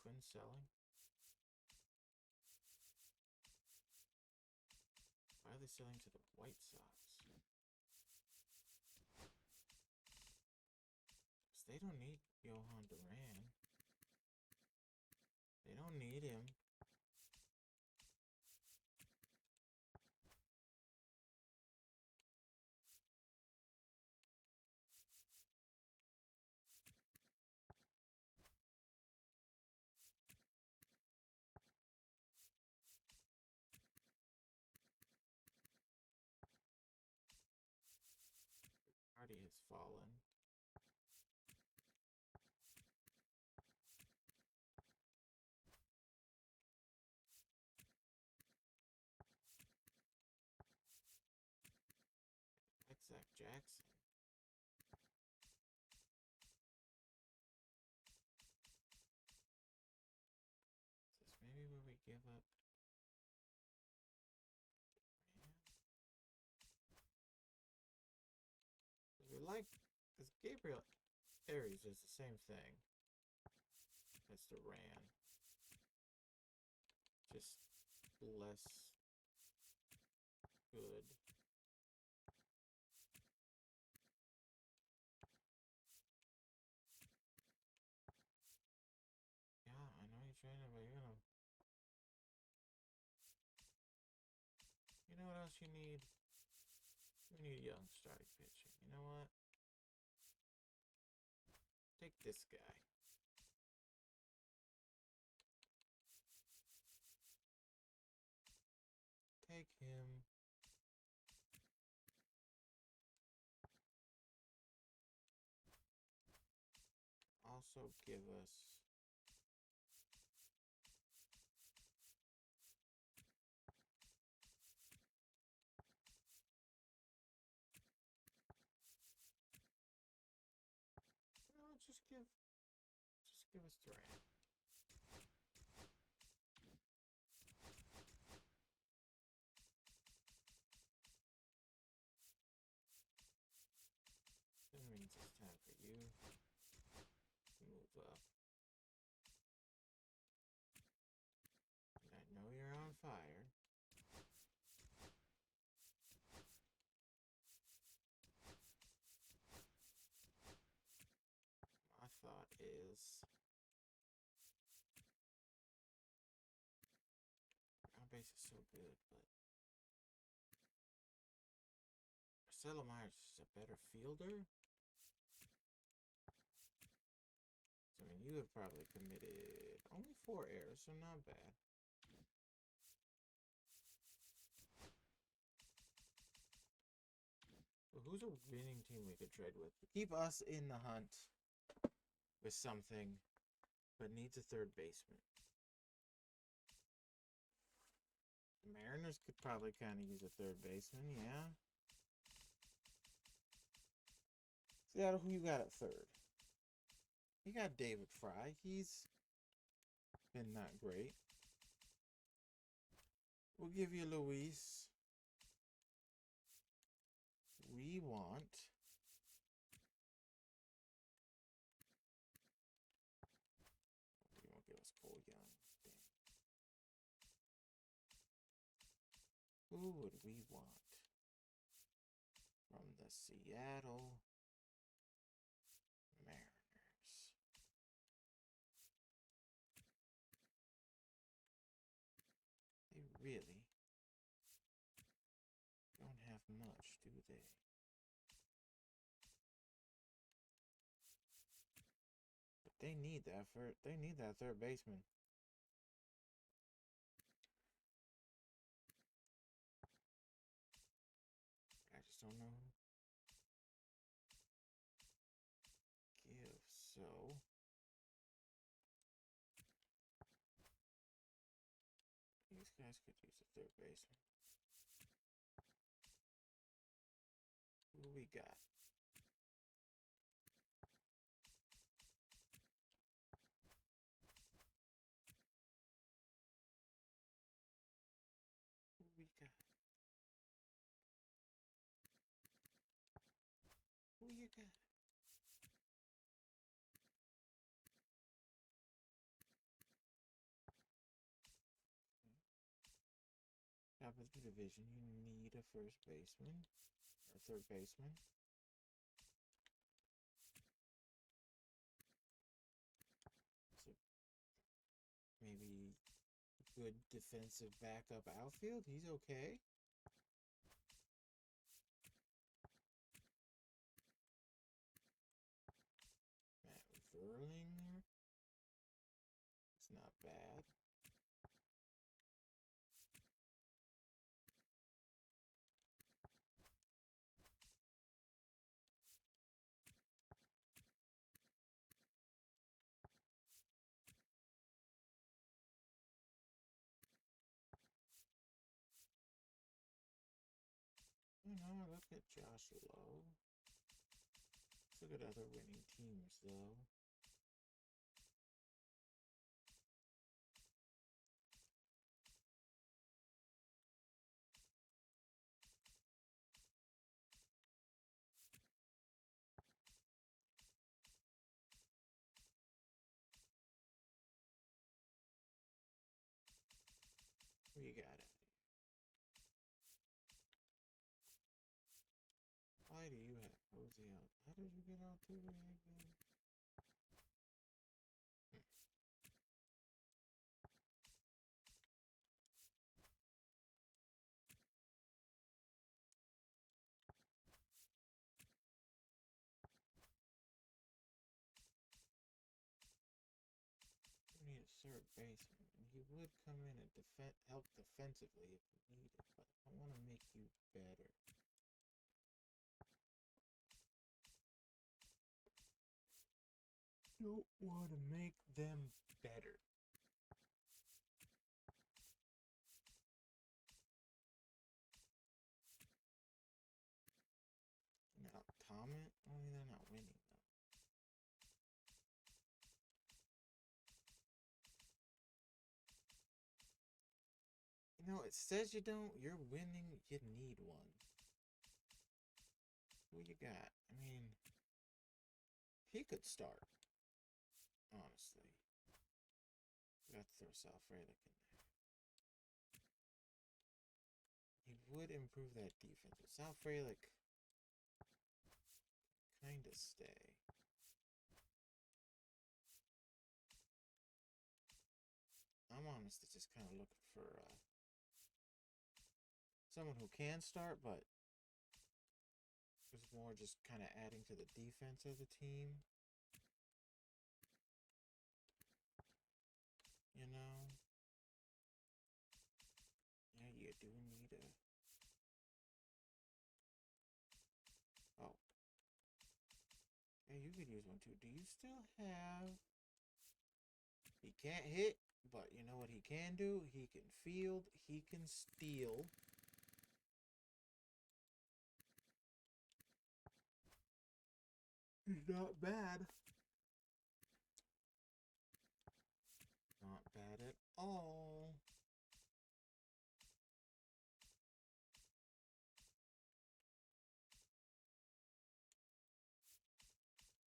Twin selling. Why are they selling to the White Sox? Because they don't need Johan Duran. They don't need him. Party has fallen. Like Zach Jackson. Is this maybe where we give up? We like, because Gabriel Aries is the same thing as Duran, just less good. Yeah, I know you're trying to, but you're gonna. You know what else you need? You need young starting pitching. You know what? Take this guy. Tag him. Also give us no, just give us Durant. That means it's time for you to move up. And I know you're on fire. My thought is our base is so good, but Marcelo Myers is a better fielder. So, I mean, you have probably committed only 4 errors, so not bad. But who's a winning team we could trade with? Keep us in the hunt with something, but needs a third baseman. The Mariners could probably kind of use a third baseman, yeah. Seattle, who you got at third? You got David Fry. He's been not great. We'll give you Luis. We want... You won't give us Cole Young. Dang. Who would we want from the Seattle Mariners? They really don't have much, do they? But they need that third baseman. I just don't know who give. So these guys could use a third baseman. Who we got? Who we got? Who you got? Top of the division, you need a first baseman or third baseman. So maybe good defensive backup outfield. He's okay. Matt Verlinger. It's not bad. You know, look at Josh Lowe. Let's look at other winning teams, though. Who you got out here? Why do you have Jose out? How did you get out to me again? We need a third baseman, and he would come in and help defensively if needed, but I want to make you better. Don't want to make them better. Now, Tommen, only they're not winning though. You know, it says you don't. You're winning. You need one. What you got? I mean, he could start. Honestly, we got to throw Sal Frelick in there. He would improve that defense, but Sal Frelick kind of stay. I'm honestly just kind of looking for someone who can start, but is more just kind of adding to the defense of the team. You know? Yeah, you do need a... Oh. Yeah, you could use one too. Do you still have... He can't hit, but you know what he can do? He can field, he can steal. He's not bad. Not bad at all.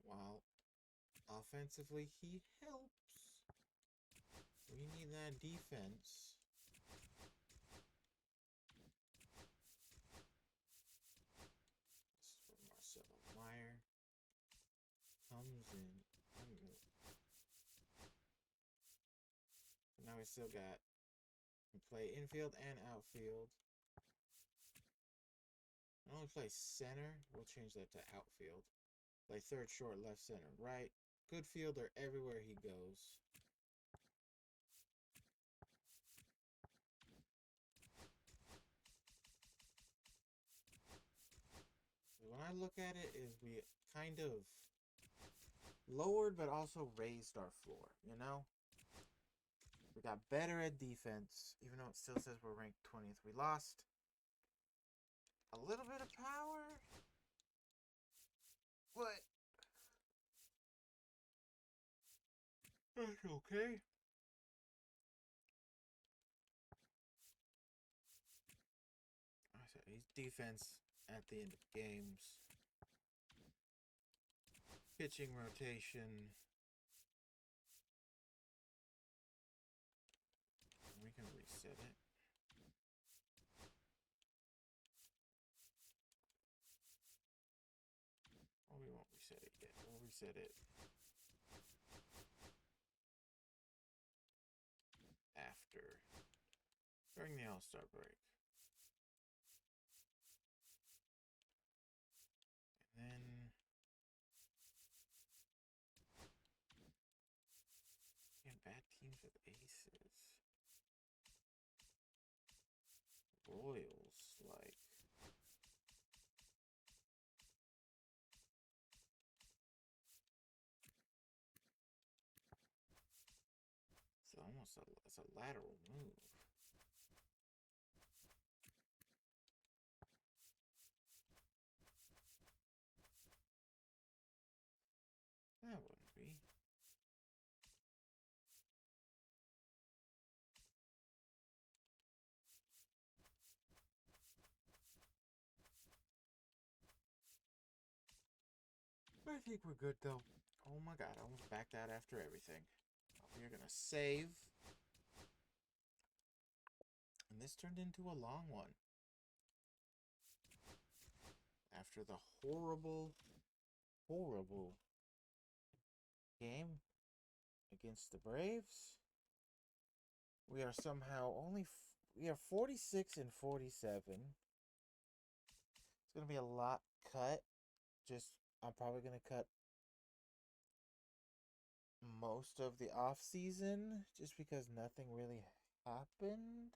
While offensively, he helps. We need that defense. This is for Marcelo Meyer. Comes in. Now we still got play infield and outfield. I only play center. We'll change that to outfield. Play third, short, left, center, right. Good fielder everywhere he goes. When I look at it, is we kind of lowered but also raised our floor, you know? We got better at defense, even though it still says we're ranked 20th. We lost a little bit of power, but that's okay. I said he's defense at the end of games. Pitching rotation. We can reset it. Oh, we won't reset it yet. We'll reset it after, during the All-Star break. And then, yeah, bad teams with aces. Royals, like. It's almost it's a lateral move. That wouldn't be. I think we're good though. Oh my god, I almost backed out after everything. We're gonna save. And this turned into a long one. After the horrible game against the Braves, we are somehow we are 46 and 47. It's gonna be a lot cut. I'm probably gonna cut most of the off season just because nothing really happened.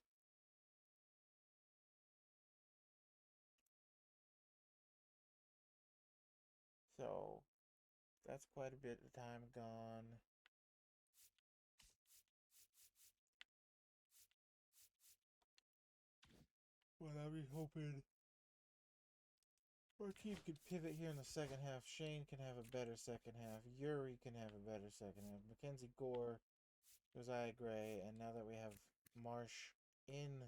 So that's quite a bit of time gone. But I'll be hoping our team could pivot here in the second half. Shane can have a better second half. Yuri can have a better second half. Mackenzie Gore, Josiah Gray, and now that we have Marsh in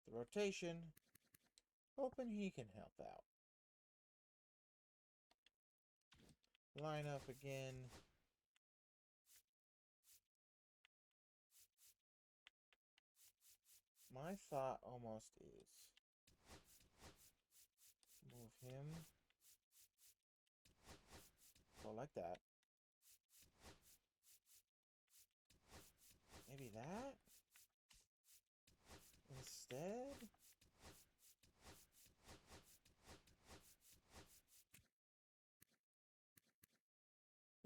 the rotation, hoping he can help out. Line up again. My thought almost is move him. Oh, like that. Maybe that? Instead?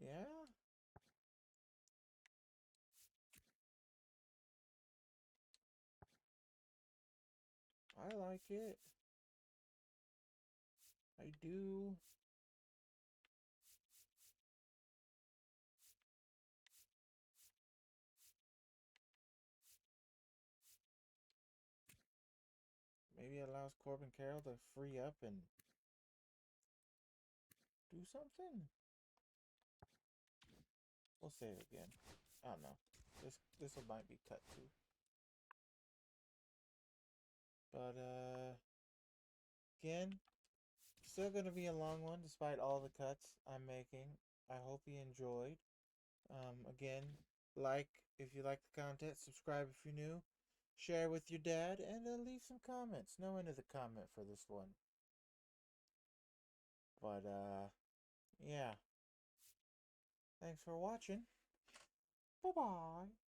Yeah? I like it. I do. Maybe it allows Corbin Carroll to free up and do something. We'll save again. I don't know. This might be cut too. But again, still gonna be a long one despite all the cuts I'm making. I hope you enjoyed. Again, like if you like the content, subscribe if you're new, share with your dad, and leave some comments. No end of the comment for this one. But yeah. Thanks for watching. Bye-bye.